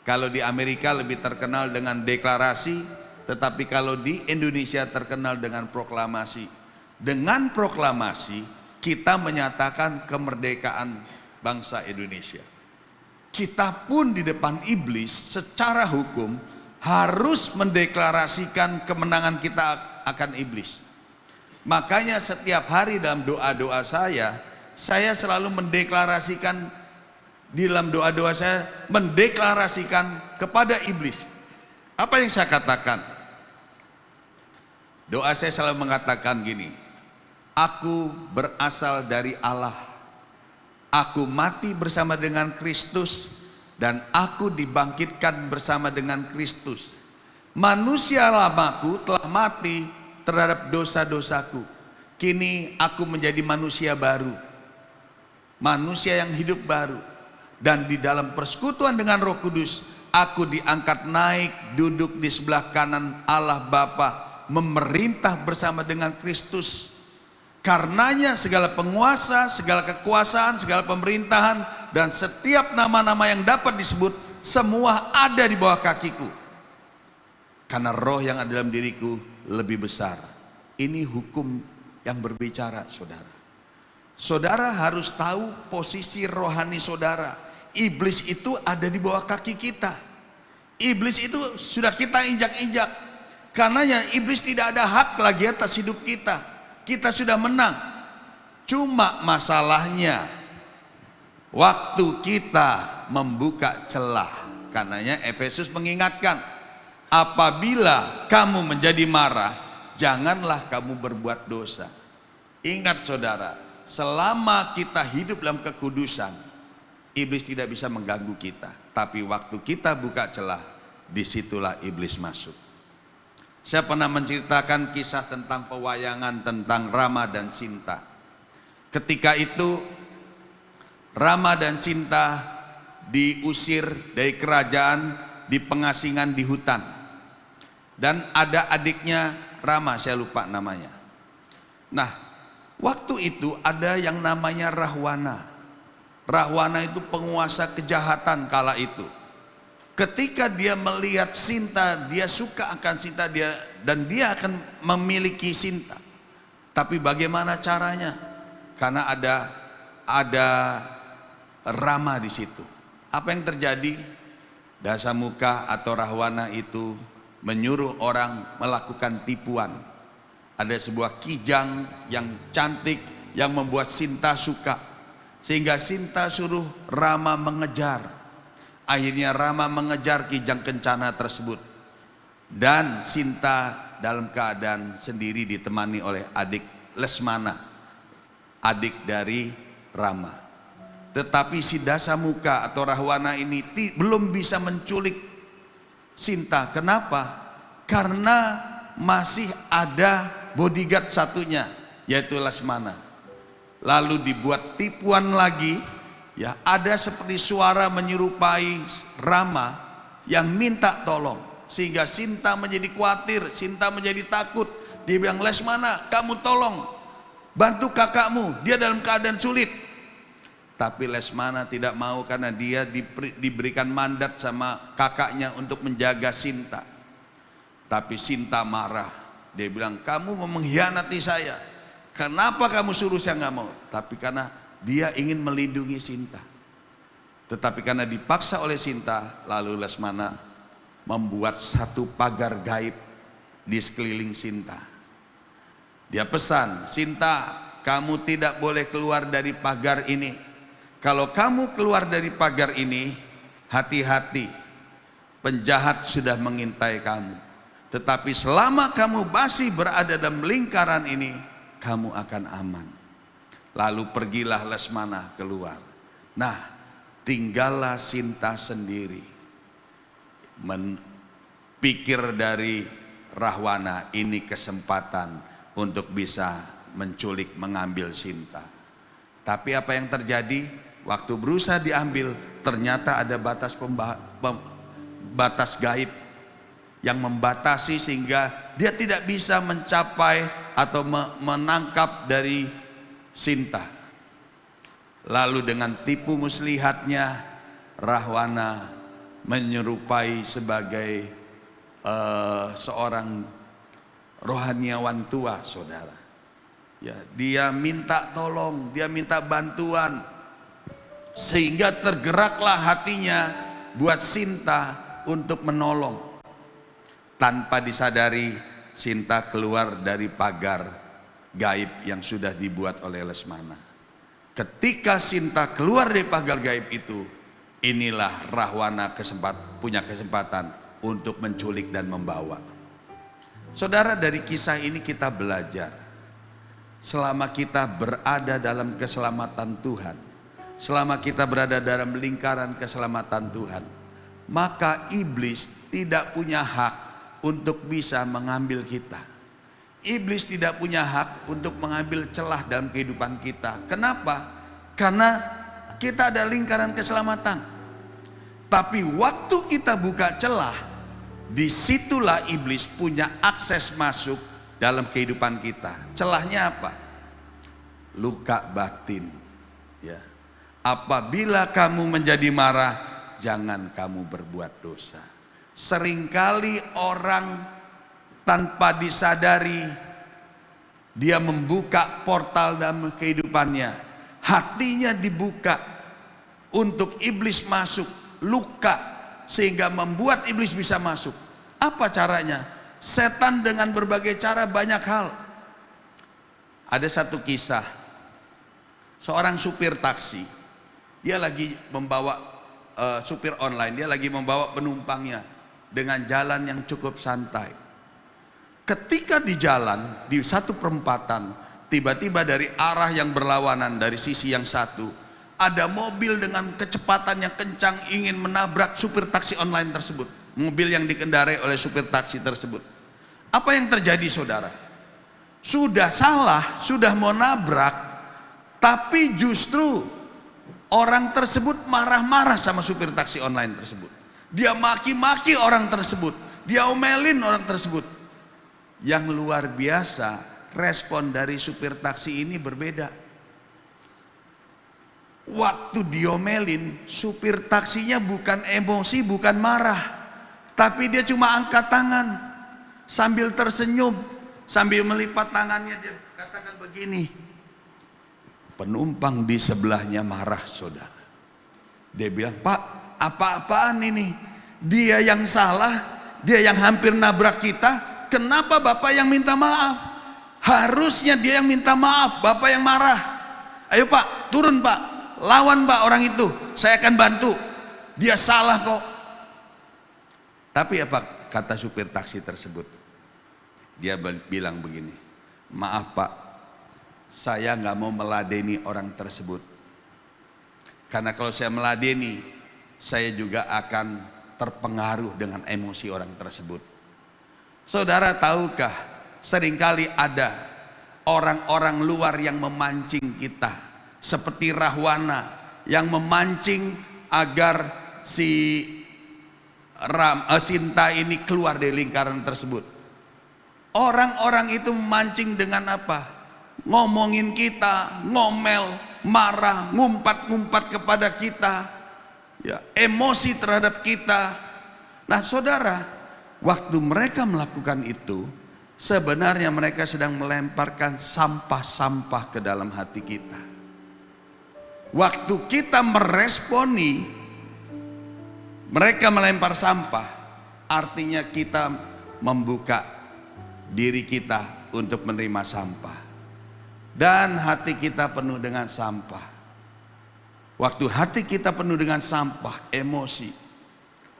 Kalau di Amerika lebih terkenal dengan deklarasi, tetapi kalau di Indonesia terkenal dengan proklamasi. Dengan proklamasi kita menyatakan kemerdekaan bangsa Indonesia. Kita pun di depan iblis secara hukum harus mendeklarasikan kemenangan kita akan iblis. Makanya setiap hari dalam doa-doa saya selalu mendeklarasikan, di dalam doa-doa saya mendeklarasikan kepada iblis. Apa yang saya katakan? Doa saya selalu mengatakan gini, aku berasal dari Allah, aku mati bersama dengan Kristus, dan aku dibangkitkan bersama dengan Kristus. Manusia lamaku telah mati terhadap dosa-dosaku. Kini aku menjadi manusia baru, manusia yang hidup baru, dan di dalam persekutuan dengan Roh Kudus aku diangkat naik duduk di sebelah kanan Allah Bapa, memerintah bersama dengan Kristus. Karenanya segala penguasa, segala kekuasaan, segala pemerintahan, dan setiap nama-nama yang dapat disebut, semua ada di bawah kakiku. Karena roh yang ada dalam diriku lebih besar. Ini hukum yang berbicara, saudara. Saudara harus tahu posisi rohani saudara. Iblis itu ada di bawah kaki kita. Iblis itu sudah kita injak-injak. Karenanya iblis tidak ada hak lagi atas hidup kita. Kita sudah menang. Cuma masalahnya waktu kita membuka celah. Karenanya Efesus mengingatkan, apabila kamu menjadi marah, janganlah kamu berbuat dosa. Ingat saudara, selama kita hidup dalam kekudusan, iblis tidak bisa mengganggu kita. Tapi waktu kita buka celah, disitulah iblis masuk. Saya pernah menceritakan kisah tentang pewayangan tentang Rama dan Sinta. Ketika itu Rama dan Sinta diusir dari kerajaan, di pengasingan di hutan. Dan ada adiknya Rama, saya lupa namanya. Nah, waktu itu ada yang namanya Rahwana. Rahwana itu penguasa kejahatan kala itu. Ketika dia melihat Sinta, dia suka akan Sinta, dan dia akan memiliki Sinta. Tapi bagaimana caranya? Karena ada Rama di situ. Apa yang terjadi? Dasamuka atau Rahwana itu menyuruh orang melakukan tipuan. Ada sebuah kijang yang cantik yang membuat Sinta suka, sehingga Sinta suruh Rama mengejar. Akhirnya Rama mengejar kijang kencana tersebut, dan Sinta dalam keadaan sendiri ditemani oleh adik Lesmana, adik dari Rama. Tetapi si Dasamuka atau Rahwana ini belum bisa menculik Sinta. Kenapa? Karena masih ada bodyguard satunya, yaitu Lesmana. Lalu dibuat tipuan lagi, ya, ada seperti suara menyerupai Rama yang minta tolong, sehingga Sinta menjadi khawatir, Sinta menjadi takut. Dia bilang, Lesmana, kamu tolong bantu kakakmu, dia dalam keadaan sulit. Tapi Lesmana tidak mau, karena dia diberikan mandat sama kakaknya untuk menjaga Sinta. Tapi Sinta marah. Dia bilang, kamu mau mengkhianati saya. Kenapa kamu suruh saya nggak mau? Tapi karena dia ingin melindungi Sinta. Tetapi karena dipaksa oleh Sinta, lalu Lesmana membuat satu pagar gaib di sekeliling Sinta. Dia pesan, Sinta, kamu tidak boleh keluar dari pagar ini. Kalau kamu keluar dari pagar ini, hati-hati, penjahat sudah mengintai kamu. Tetapi selama kamu masih berada dalam lingkaran ini, kamu akan aman. Lalu pergilah Lesmana keluar. Nah, tinggallah Sinta sendiri. Pikir dari Rahwana, ini kesempatan untuk bisa menculik, mengambil Sinta. Tapi apa yang terjadi? Waktu berusaha diambil, ternyata ada batas gaib yang membatasi, sehingga dia tidak bisa mencapai atau menangkap dari Sinta. Lalu dengan tipu muslihatnya, Rahwana menyerupai sebagai seorang rohaniawan tua, saudara. Ya, dia minta tolong, dia minta bantuan, sehingga tergeraklah hatinya buat Sinta untuk menolong. Tanpa disadari, Sinta keluar dari pagar gaib yang sudah dibuat oleh Lesmana. Ketika Sinta keluar dari pagar gaib itu, inilah Rahwana punya kesempatan untuk menculik dan membawa. Saudara, dari kisah ini kita belajar, selama kita berada dalam keselamatan Tuhan, selama kita berada dalam lingkaran keselamatan Tuhan, maka iblis tidak punya hak untuk bisa mengambil kita. Iblis tidak punya hak untuk mengambil celah dalam kehidupan kita. Kenapa? Karena kita ada lingkaran keselamatan. Tapi waktu kita buka celah, disitulah iblis punya akses masuk dalam kehidupan kita. Celahnya apa? Luka batin. Ya. Apabila kamu menjadi marah, jangan kamu berbuat dosa. Seringkali orang tanpa disadari, dia membuka portal dalam kehidupannya. Hatinya dibuka untuk iblis masuk, luka, sehingga membuat iblis bisa masuk. Apa caranya? Setan dengan berbagai cara, banyak hal. Ada satu kisah, seorang supir taksi. Dia lagi membawa supir online, dia lagi membawa penumpangnya dengan jalan yang cukup santai. Ketika di jalan, di satu perempatan, tiba-tiba dari arah yang berlawanan, dari sisi yang satu, ada mobil dengan kecepatan yang kencang ingin menabrak supir taksi online tersebut. Mobil yang dikendarai oleh supir taksi tersebut. Apa yang terjadi, saudara? Sudah salah, sudah mau nabrak, tapi justru Orang tersebut marah-marah sama supir taksi online tersebut. Dia maki-maki orang tersebut, dia omelin orang tersebut. Yang luar biasa, respon dari supir taksi ini berbeda. Waktu diomelin, supir taksinya bukan emosi, bukan marah, tapi dia cuma angkat tangan sambil tersenyum, sambil melipat tangannya. Dia katakan begini, penumpang di sebelahnya marah, saudara. Dia bilang, Pak, apa-apaan ini? Dia yang salah, dia yang hampir nabrak kita. Kenapa Bapak yang minta maaf? Harusnya dia yang minta maaf, Bapak yang marah. Ayo Pak, turun Pak, lawan Pak orang itu, saya akan bantu. Dia salah kok. Tapi apa kata supir taksi tersebut? Dia bilang begini, maaf Pak, saya nggak mau meladeni orang tersebut. Karena kalau saya meladeni, saya juga akan terpengaruh dengan emosi orang tersebut. Saudara tahukah, seringkali ada orang-orang luar yang memancing kita, seperti Rahwana yang memancing agar si Sinta ini keluar dari lingkaran tersebut. Orang-orang itu memancing dengan apa? Ngomongin kita, ngomel, marah, ngumpat-ngumpat kepada kita, ya, emosi terhadap kita. Nah saudara, waktu mereka melakukan itu, sebenarnya mereka sedang melemparkan sampah-sampah ke dalam hati kita. Waktu kita meresponi mereka melempar sampah, artinya kita membuka diri kita untuk menerima sampah. Dan hati kita penuh dengan sampah. Waktu hati kita penuh dengan sampah, emosi,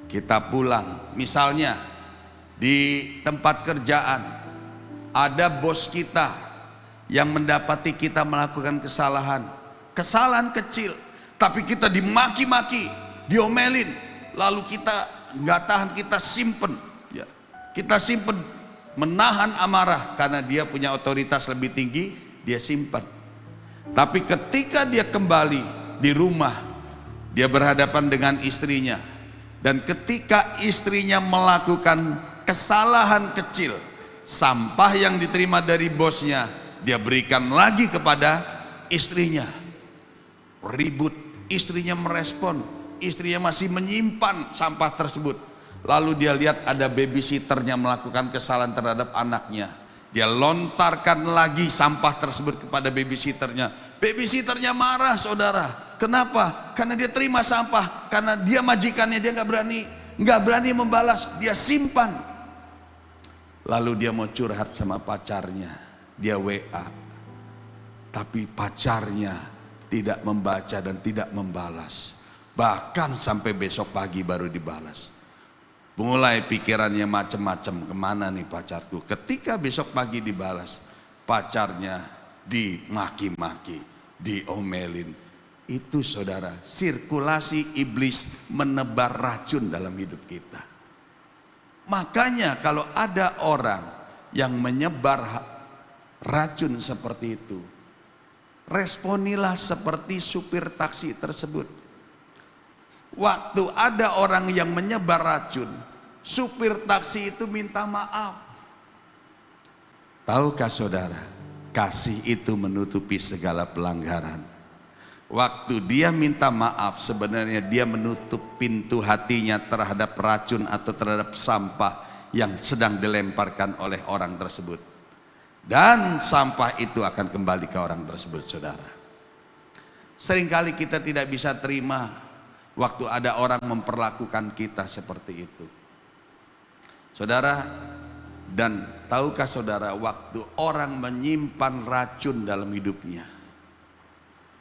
kita pulang. Misalnya di tempat kerjaan, ada bos kita yang mendapati kita melakukan kesalahan. Kesalahan kecil, tapi kita dimaki-maki, diomelin. Lalu kita nggak tahan, kita simpen, ya. Kita simpen, menahan amarah karena dia punya otoritas lebih tinggi, dia simpan. Tapi ketika dia kembali di rumah, dia berhadapan dengan istrinya, dan ketika istrinya melakukan kesalahan kecil, sampah yang diterima dari bosnya dia berikan lagi kepada istrinya. Ribut, istrinya merespon. Istrinya masih menyimpan sampah tersebut. Lalu dia lihat ada babysitternya melakukan kesalahan terhadap anaknya. Dia lontarkan lagi sampah tersebut kepada babysitternya. Babysitternya marah saudara. Kenapa? Karena dia terima sampah. Karena dia majikannya, dia nggak berani membalas. Dia simpan. Lalu dia mau curhat sama pacarnya. Dia WA. Tapi pacarnya tidak membaca dan tidak membalas. Bahkan sampai besok pagi baru dibalas. Mulai pikirannya macam-macam, kemana nih pacarku. Ketika besok pagi dibalas, pacarnya dimaki-maki, diomelin. Itu saudara, sirkulasi iblis menebar racun dalam hidup kita. Makanya kalau ada orang yang menyebar racun seperti itu, responilah seperti supir taksi tersebut. Waktu ada orang yang menyebar racun, supir taksi itu minta maaf. Tahukah saudara, kasih itu menutupi segala pelanggaran. Waktu dia minta maaf, sebenarnya dia menutup pintu hatinya terhadap racun atau terhadap sampah yang sedang dilemparkan oleh orang tersebut. Dan sampah itu akan kembali ke orang tersebut, saudara. Seringkali kita tidak bisa terima waktu ada orang memperlakukan kita seperti itu. Saudara, dan tahukah saudara, waktu orang menyimpan racun dalam hidupnya,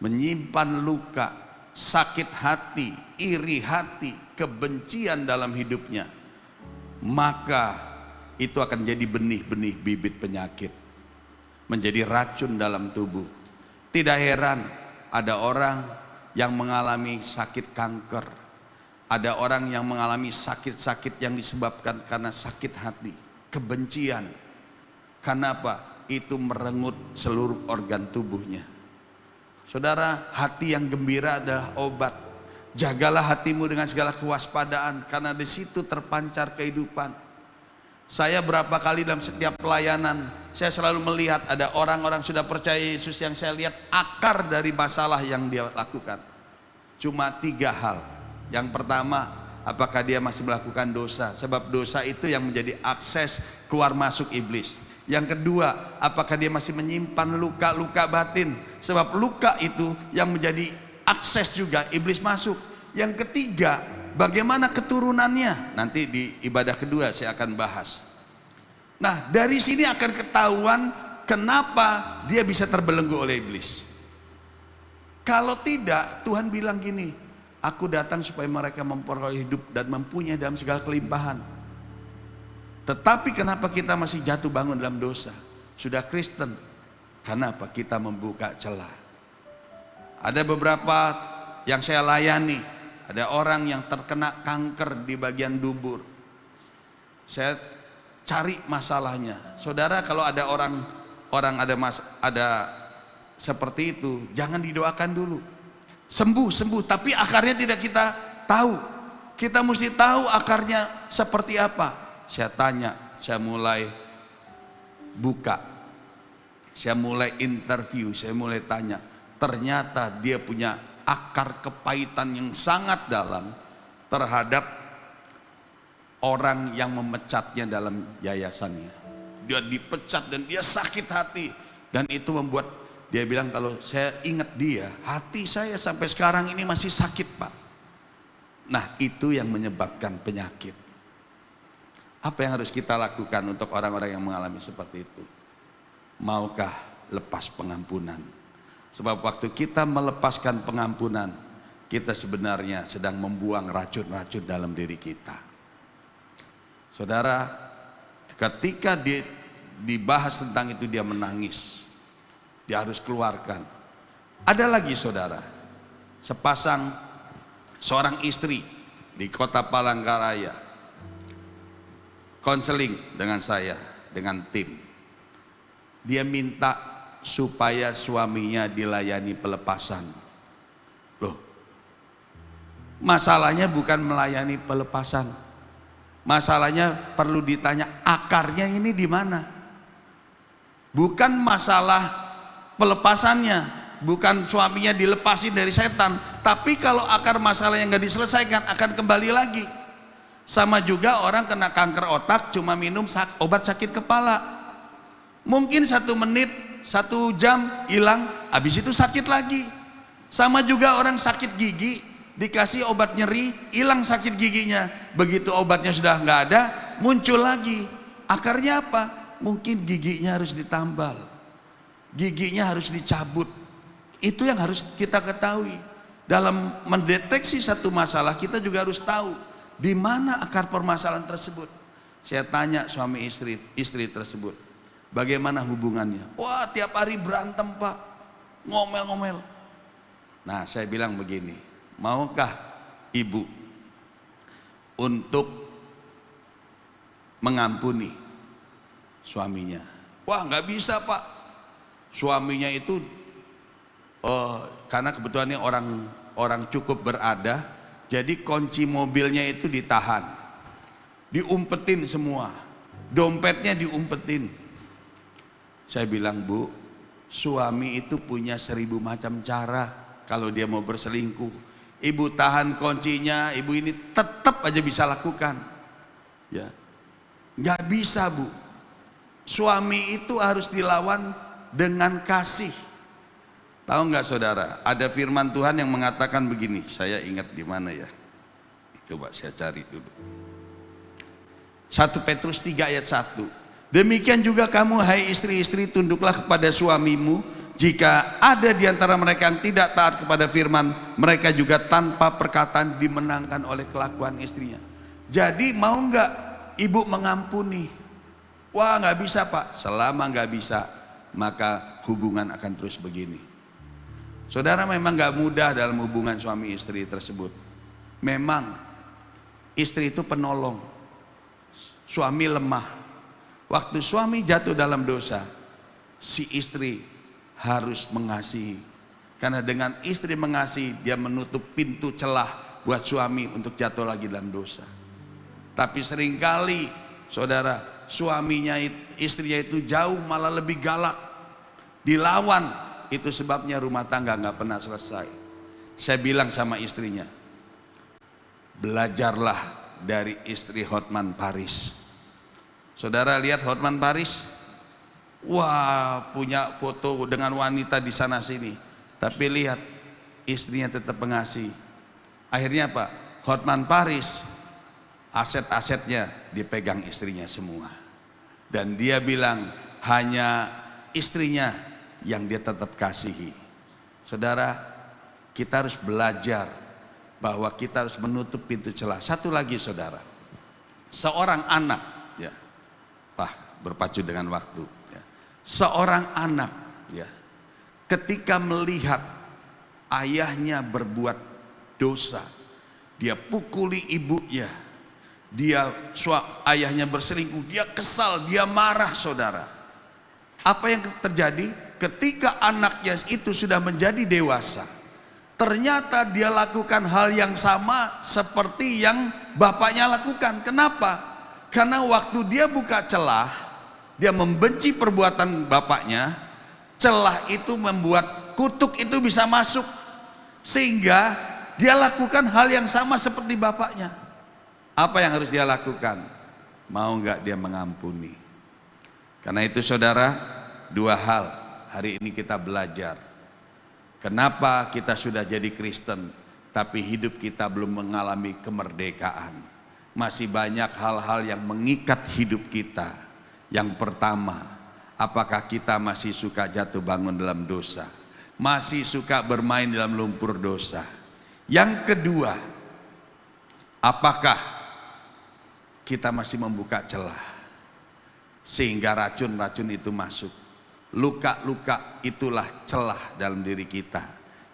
menyimpan luka, sakit hati, iri hati, kebencian dalam hidupnya, maka itu akan jadi benih-benih bibit penyakit, menjadi racun dalam tubuh. Tidak heran ada orang yang mengalami sakit kanker, ada orang yang mengalami sakit-sakit yang disebabkan karena sakit hati, kebencian. Karena apa? Itu merenggut seluruh organ tubuhnya. Saudara, hati yang gembira adalah obat. Jagalah hatimu dengan segala kewaspadaan, karena di situ terpancar kehidupan. Saya berapa kali dalam setiap pelayanan, saya selalu melihat ada orang-orang sudah percaya Yesus yang saya lihat akar dari masalah yang dia lakukan. Cuma 3 hal. Yang pertama, apakah dia masih melakukan dosa? Sebab dosa itu yang menjadi akses keluar masuk iblis. Yang kedua, apakah dia masih menyimpan luka-luka batin? Sebab luka itu yang menjadi akses juga iblis masuk. Yang ketiga, bagaimana keturunannya? Nanti di ibadah kedua saya akan bahas. Nah, dari sini akan ketahuan kenapa dia bisa terbelenggu oleh iblis. Kalau tidak, Tuhan bilang gini, aku datang supaya mereka memperoleh hidup dan mempunyai dalam segala kelimpahan. Tetapi kenapa kita masih jatuh bangun dalam dosa? Sudah Kristen, kenapa kita membuka celah? Ada beberapa yang saya layani, ada orang yang terkena kanker di bagian dubur. Saya cari masalahnya. Saudara, kalau ada orang ada seperti itu, jangan didoakan dulu. Sembuh, tapi akarnya tidak kita tahu. Kita mesti tahu akarnya seperti apa. Saya tanya, saya mulai buka, saya mulai interview, saya mulai tanya. Ternyata dia punya akar kepahitan yang sangat dalam terhadap orang yang memecatnya dalam yayasannya. Dia dipecat dan dia sakit hati, dan itu membuat dia bilang, kalau saya ingat dia, hati saya sampai sekarang ini masih sakit, Pak. Nah, itu yang menyebabkan penyakit. Apa yang harus kita lakukan untuk orang-orang yang mengalami seperti itu? Maukah lepas pengampunan? Sebab waktu kita melepaskan pengampunan, kita sebenarnya sedang membuang racun-racun dalam diri kita. Saudara, ketika dibahas tentang itu dia menangis. Dia harus keluarkan. Ada lagi saudara, seorang istri di kota Palangkaraya, konseling dengan saya, dengan tim. Dia minta supaya suaminya dilayani pelepasan. Loh, masalahnya bukan melayani pelepasan. Masalahnya perlu ditanya akarnya ini di mana. Bukan masalah pelepasannya, bukan suaminya dilepasin dari setan, tapi kalau akar masalah yang gak diselesaikan akan kembali lagi. Sama juga orang kena kanker otak cuma minum obat sakit kepala, mungkin 1 menit 1 jam hilang, habis itu sakit lagi. Sama juga orang sakit gigi, dikasih obat nyeri, hilang sakit giginya, begitu obatnya sudah nggak ada, muncul lagi. Akarnya apa? Mungkin giginya harus ditambal, giginya harus dicabut. Itu yang harus kita ketahui. Dalam mendeteksi satu masalah, kita juga harus tahu di mana akar permasalahan tersebut. Saya tanya suami istri tersebut, bagaimana hubungannya? Wah, tiap hari berantem, Pak, ngomel-ngomel. Nah, saya bilang begini, maukah ibu untuk mengampuni suaminya? Wah, nggak bisa, Pak. Suaminya itu karena kebetulannya orang cukup berada, jadi kunci mobilnya itu ditahan, diumpetin semua, dompetnya diumpetin. Saya bilang, Bu, suami itu punya 1000 macam cara kalau dia mau berselingkuh. Ibu tahan kuncinya, ibu ini tetap aja bisa lakukan. Ya, nggak bisa, Bu. Suami itu harus dilawan dengan kasih. Tahu nggak saudara? Ada firman Tuhan yang mengatakan begini. Saya ingat di mana ya? Coba saya cari dulu. 1 Petrus 3 ayat 1. Demikian juga kamu, hai istri-istri, tunduklah kepada suamimu. Jika ada di antara mereka yang tidak taat kepada firman, mereka juga tanpa perkataan dimenangkan oleh kelakuan istrinya. Jadi mau nggak ibu mengampuni? Wah, nggak bisa, Pak. Selama nggak bisa, maka hubungan akan terus begini. Saudara, memang nggak mudah dalam hubungan suami istri tersebut. Memang istri itu penolong, suami lemah. Waktu suami jatuh dalam dosa, si istri harus mengasihi, Karena dengan istri mengasihi, dia menutup pintu celah buat suami untuk jatuh lagi dalam dosa. Tapi seringkali saudara, suaminya, istrinya itu jauh malah lebih galak, dilawan. Itu sebabnya rumah tangga nggak pernah selesai. Saya bilang sama istrinya, belajarlah dari istri Hotman Paris. Saudara lihat Hotman Paris, wah punya foto dengan wanita di sana sini, tapi lihat istrinya tetap mengasihi. Akhirnya apa? Hotman Paris aset-asetnya dipegang istrinya semua, dan dia bilang hanya istrinya yang dia tetap kasihi. Saudara, kita harus belajar bahwa kita harus menutup pintu celah. Satu lagi saudara, seorang anak, ya, berpacu dengan waktu, ya. Seorang anak, ya, ketika melihat ayahnya berbuat dosa, dia pukuli ibunya, ayahnya berselingkuh, dia kesal, dia marah saudara. Apa yang terjadi? Ketika anaknya itu sudah menjadi dewasa, ternyata dia lakukan hal yang sama seperti yang bapaknya lakukan. Kenapa? Karena waktu dia buka celah, dia membenci perbuatan bapaknya. Celah itu membuat kutuk itu bisa masuk, sehingga dia lakukan hal yang sama seperti bapaknya. Apa yang harus dia lakukan? Mau nggak dia mengampuni? Karena itu saudara, dua hal hari ini kita belajar. Kenapa kita sudah jadi Kristen tapi hidup kita belum mengalami kemerdekaan? Masih banyak hal-hal yang mengikat hidup kita. Yang pertama, apakah kita masih suka jatuh bangun dalam dosa? Masih suka bermain dalam lumpur dosa? Yang kedua, apakah kita masih membuka celah sehingga racun-racun itu masuk? Luka-luka itulah celah dalam diri kita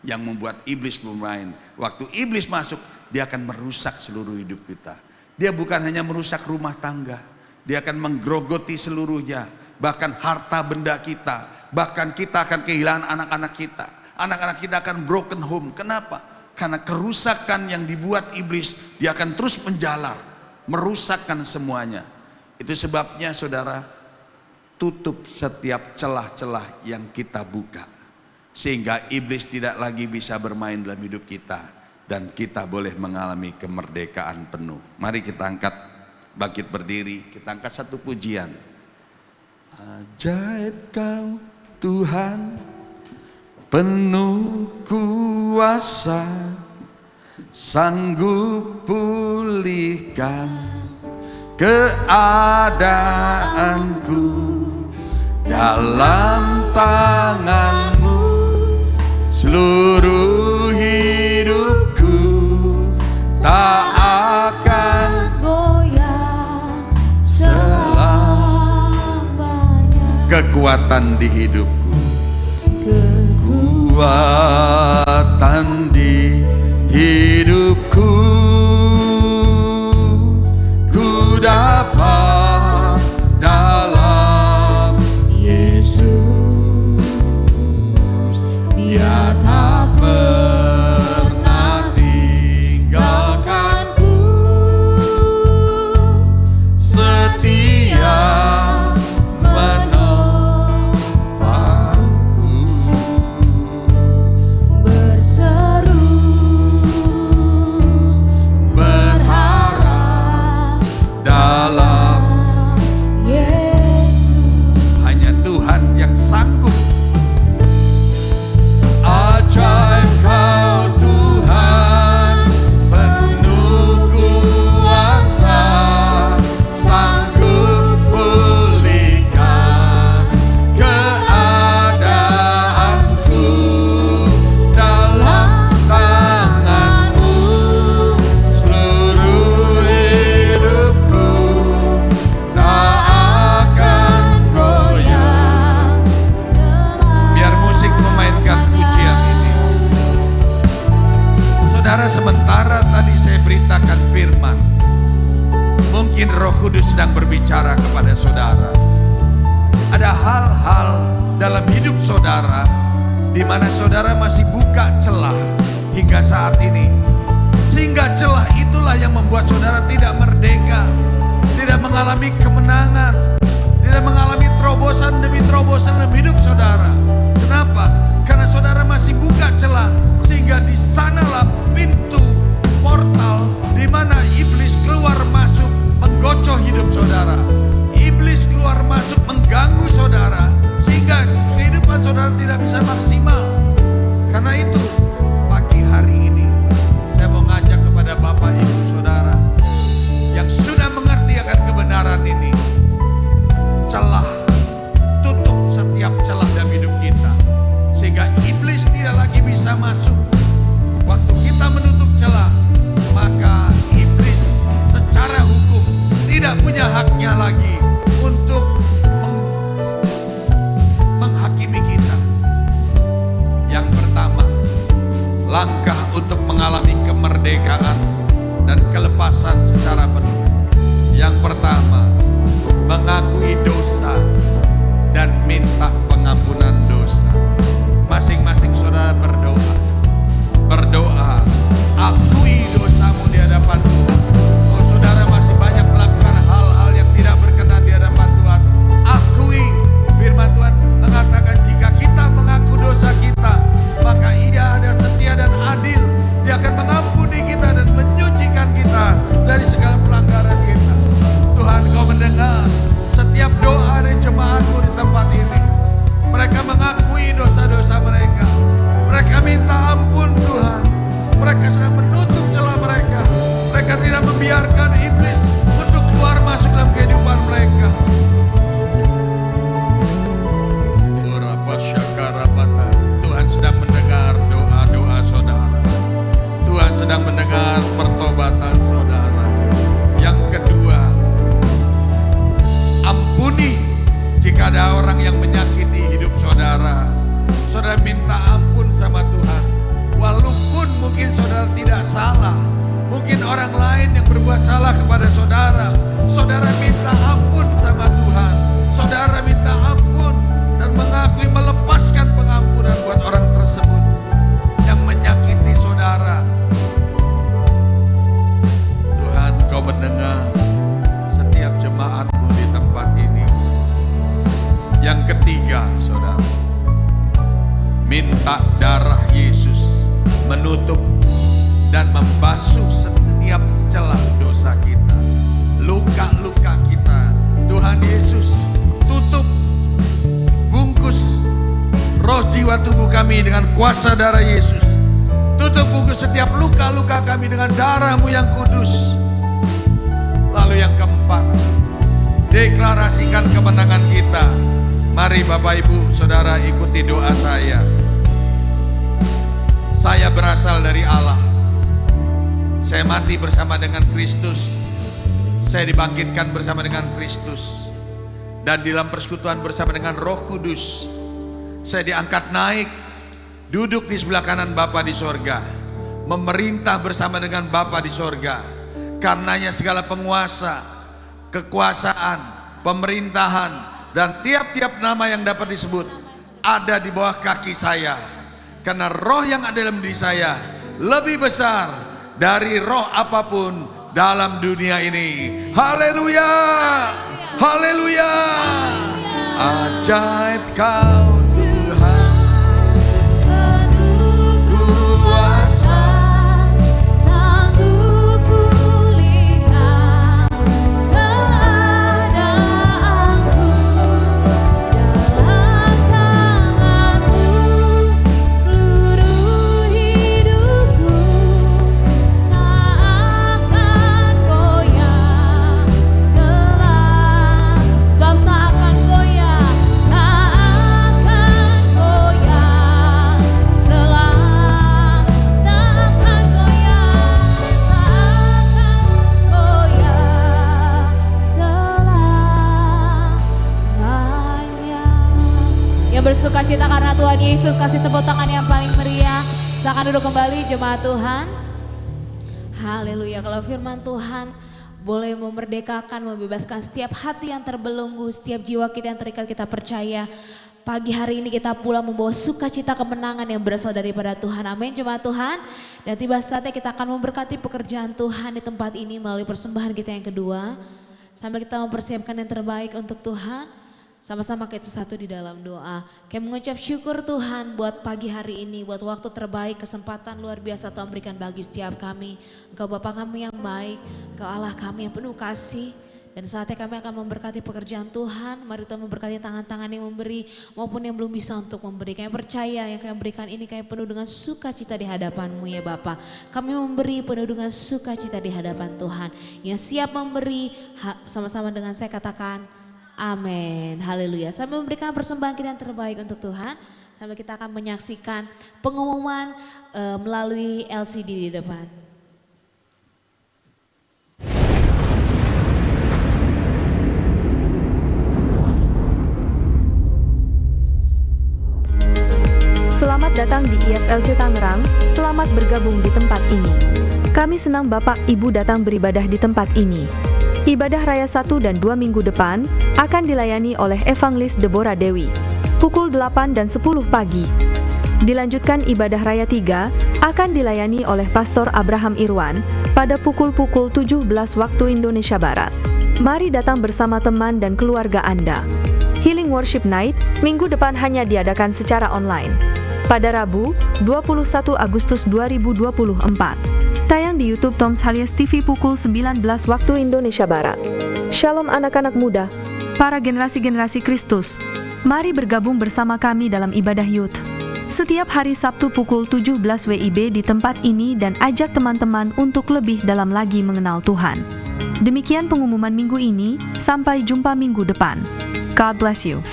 yang membuat iblis bermain. Waktu iblis masuk, dia akan merusak seluruh hidup kita. Dia bukan hanya merusak rumah tangga, dia akan menggerogoti seluruhnya, bahkan harta benda kita. Bahkan kita akan kehilangan anak-anak kita. Anak-anak kita akan broken home. Kenapa? Karena kerusakan yang dibuat iblis, dia akan terus menjalar, merusakkan semuanya. Itu sebabnya saudara, tutup setiap celah-celah yang kita buka, sehingga iblis tidak lagi bisa bermain dalam hidup kita, dan kita boleh mengalami kemerdekaan penuh. Mari kita angkat, bangkit berdiri, kita angkat satu pujian. Ajaib Kau Tuhan, penuh kuasa, sanggup pulihkan keadaanku. Dalam tangan-Mu seluruh hidupku tak akan goyah selamanya. Kekuatan di hidupku, kekuatan di hidupku, ku dapat dalam Yesus. Dia tak pernah tinggalkanku, setia menopangku. Berseru, berharap dalam Yesus. Hanya Tuhan yang sanggup. Ajaib Kau Tuhan, penuh kuasa, sanggup pulihkan keadaanku. Dalam tangan-Mu seluruh hidupku tak akan goyah. Biar musik memainkan pujian ini. Saudara, sementara tadi saya beritakan firman, mungkin Roh Kudus sedang berbicara kepada saudara. Ada hal-hal dalam hidup saudara di mana saudara masih buka celah hingga saat ini. Sehingga celah itulah yang membuat saudara tidak merdeka, tidak mengalami kemenangan, tidak mengalami terobosan demi terobosan dalam hidup saudara. Kenapa? Karena saudara masih buka celah, sehingga di sanalah pintu portal di mana iblis keluar masuk menggocok hidup saudara. Iblis keluar masuk mengganggu saudara, sehingga kehidupan saudara tidak bisa maksimal. Karena itu pagi hari ini saya mau ngajak kepada Bapak Ibu Saudara yang sudah mengerti akan kebenaran ini, celah, tutup setiap celah dalam hidup kita, sehingga iblis tidak lagi bisa masuk. Waktu kita menutup celah, maka iblis secara hukum tidak punya haknya lagi untuk menghakimi kita. Yang pertama, langkah untuk mengalami kemerdekaan dan kelepasan secara penuh. Yang pertama, mengakui dosa dan minta pengampunan dosa. Masing-masing saudara berdoa. Berdoa, akui dosamu di hadapan Tuhan. Kalau saudara masih banyak melakukan hal-hal yang tidak berkenan di hadapan Tuhan, akui. Firman Tuhan mengatakan jika kita mengaku dosa kita, maka Ia dan setia dan adil. Dia akan mengampuni kita dan menyucikan kita dari segala pelanggaran kita. Tuhan, Kau mendengar setiap doa dari jemaatmu di tempat ini. Mereka mengakui dosa-dosa mereka. Mereka minta ampun Tuhan. Mereka sedang menutup celah mereka. Mereka tidak membiarkan iblis untuk keluar masuk dalam kehidupan mereka. Tuhan sedang mendengar doa-doa saudara. Tuhan sedang mendengar pertobatan saudara. Yang kedua, ampuni jika ada orang yang menyakiti hidup saudara. Saudara minta ampun sama Tuhan. Walaupun mungkin saudara tidak salah, mungkin orang lain yang berbuat salah kepada saudara, saudara minta ampun sama Tuhan. Saudara minta ampun dan mengakui melepaskan pengampunan buat orang tersebut yang menyakiti saudara. Tuhan, Kau mendengar setiap jemaatmu di tempat ini. Yang ketiga, saudara, minta darah Yesus menutup dan membasuh setiap celah dosa kita, luka-luka kita. Tuhan Yesus, tutup, bungkus roh jiwa tubuh kami dengan kuasa darah Yesus. Tutup bungkus setiap luka-luka kami dengan darah-Mu yang kudus. Lalu yang keempat, deklarasikan kemenangan kita. Mari Bapak Ibu Saudara ikuti doa saya. Saya berasal dari Allah. Saya mati bersama dengan Kristus. Saya dibangkitkan bersama dengan Kristus. Dan dalam persekutuan bersama dengan Roh Kudus, saya diangkat naik, duduk di sebelah kanan Bapa di sorga, memerintah bersama dengan Bapa di sorga. Karenanya segala penguasa, kekuasaan, pemerintahan, dan tiap-tiap nama yang dapat disebut ada di bawah kaki saya. Karena roh yang ada dalam diri saya lebih besar dari roh apapun dalam dunia ini. Haleluya, haleluya. Ajaib Kau Tuhan, penuh kuasa, sanggup pulihkan keadaanku. Dalam tangan-Mu seluruh hidupku tak akan goyah sebab tak akan goyah, bersuka cita karena Tuhan Yesus. Kasih tepuk tangan yang paling meriah. Silakan duduk kembali jemaat Tuhan. Haleluya. Kalau firman Tuhan boleh memerdekakan, membebaskan setiap hati yang terbelenggu, setiap jiwa kita yang terikat, kita percaya pagi hari ini kita pulang membawa sukacita kemenangan yang berasal daripada Tuhan. Amin jemaat Tuhan. Dan tiba saatnya kita akan memberkati pekerjaan Tuhan di tempat ini melalui persembahan kita yang kedua. Sambil kita mempersiapkan yang terbaik untuk Tuhan, sama-sama kita satu di dalam doa. Kayak mengucap syukur Tuhan buat pagi hari ini, buat waktu terbaik, kesempatan luar biasa Tuhan berikan bagi setiap kami. Engkau Bapa kami yang baik, Engkau Allah kami yang penuh kasih. Dan saatnya kami akan memberkati pekerjaan Tuhan. Mari Tuhan memberkati tangan-tangan yang memberi maupun yang belum bisa untuk memberi. Kami percaya yang kami berikan ini kami penuh dengan sukacita di hadapan-Mu ya Bapa. Kami memberi penuh dengan sukacita di hadapan Tuhan. Yang siap memberi sama-sama dengan saya katakan amin. Haleluya. Sambil memberikan persembahan kita yang terbaik untuk Tuhan. Sambil kita akan menyaksikan pengumuman melalui LCD di depan. Selamat datang di IFLC Tangerang, selamat bergabung di tempat ini. Kami senang Bapak Ibu datang beribadah di tempat ini. Ibadah Raya 1 dan 2 minggu depan akan dilayani oleh Evangelis Deborah Dewi, pukul 8 dan 10 pagi. Dilanjutkan Ibadah Raya 3 akan dilayani oleh Pastor Abraham Irwan pada pukul-pukul 17 waktu Indonesia Barat. Mari datang bersama teman dan keluarga Anda. Healing Worship Night minggu depan hanya diadakan secara online. Pada Rabu, 21 Agustus 2024. Tayang di YouTube Toms Halias TV pukul 19 waktu Indonesia Barat. Shalom anak-anak muda, para generasi-generasi Kristus. Mari bergabung bersama kami dalam ibadah youth. Setiap hari Sabtu pukul 17 WIB di tempat ini dan ajak teman-teman untuk lebih dalam lagi mengenal Tuhan. Demikian pengumuman minggu ini, sampai jumpa minggu depan. God bless you.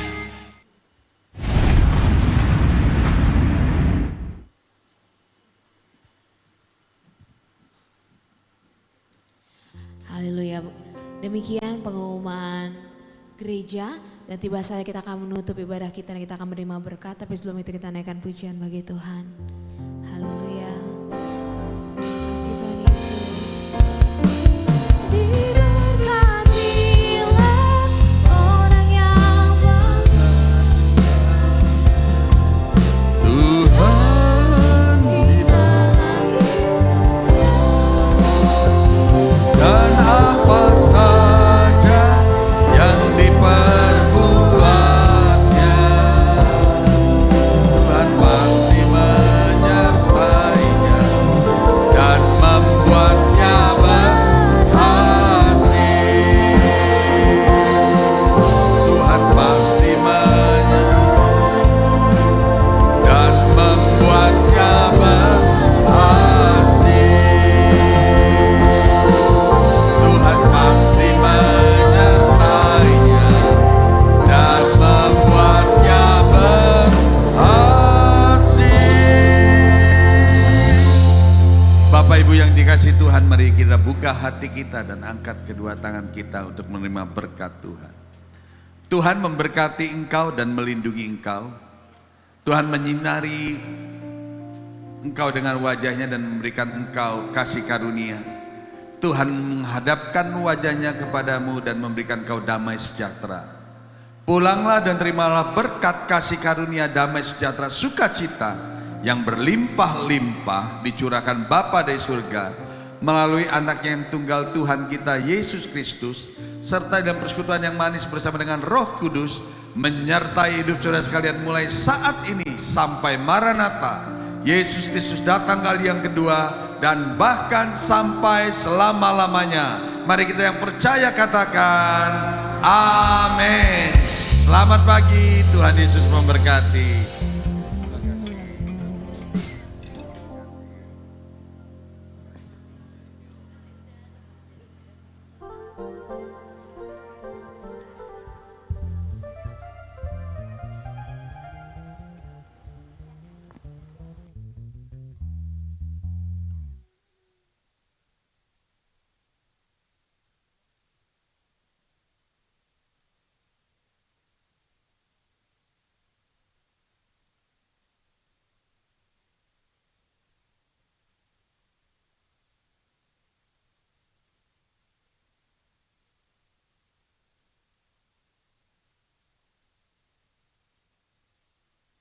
Haleluya. Demikian pengumuman gereja dan tiba saatnya kita akan menutup ibadah kita dan kita akan menerima berkat. Tapi sebelum itu kita naikkan pujian bagi Tuhan. Haleluya. Terima kasih Tuhan Yesus. Diberkatilah orang yang Tuhan di dalam dan apa saja yang diperbuatnya, Tuhan pasti menyertainya dan membuatnya berhasil. Tuhan pasti menyertai dan membuatnya berhasil. Tuhan pasti menyertainya dan membuatnya berhasil. Bapak Ibu yang dikasihi Tuhan, mari kita buka hati kita dan angkat kedua tangan kita untuk menerima berkat Tuhan. Tuhan memberkati engkau dan melindungi engkau. Tuhan menyinari engkau dengan wajahnya dan memberikan engkau kasih karunia. Tuhan menghadapkan wajahnya kepadamu dan memberikan kau damai sejahtera. Pulanglah dan terimalah berkat kasih karunia, damai sejahtera, sukacita yang berlimpah-limpah dicurahkan Bapa dari surga melalui anaknya yang tunggal Tuhan kita Yesus Kristus, serta dalam persekutuan yang manis bersama dengan Roh Kudus menyertai hidup saudara sekalian mulai saat ini sampai Maranatha, Yesus Kristus datang kali yang kedua dan bahkan sampai selama-lamanya. Mari kita yang percaya katakan amin. Selamat pagi, Tuhan Yesus memberkati.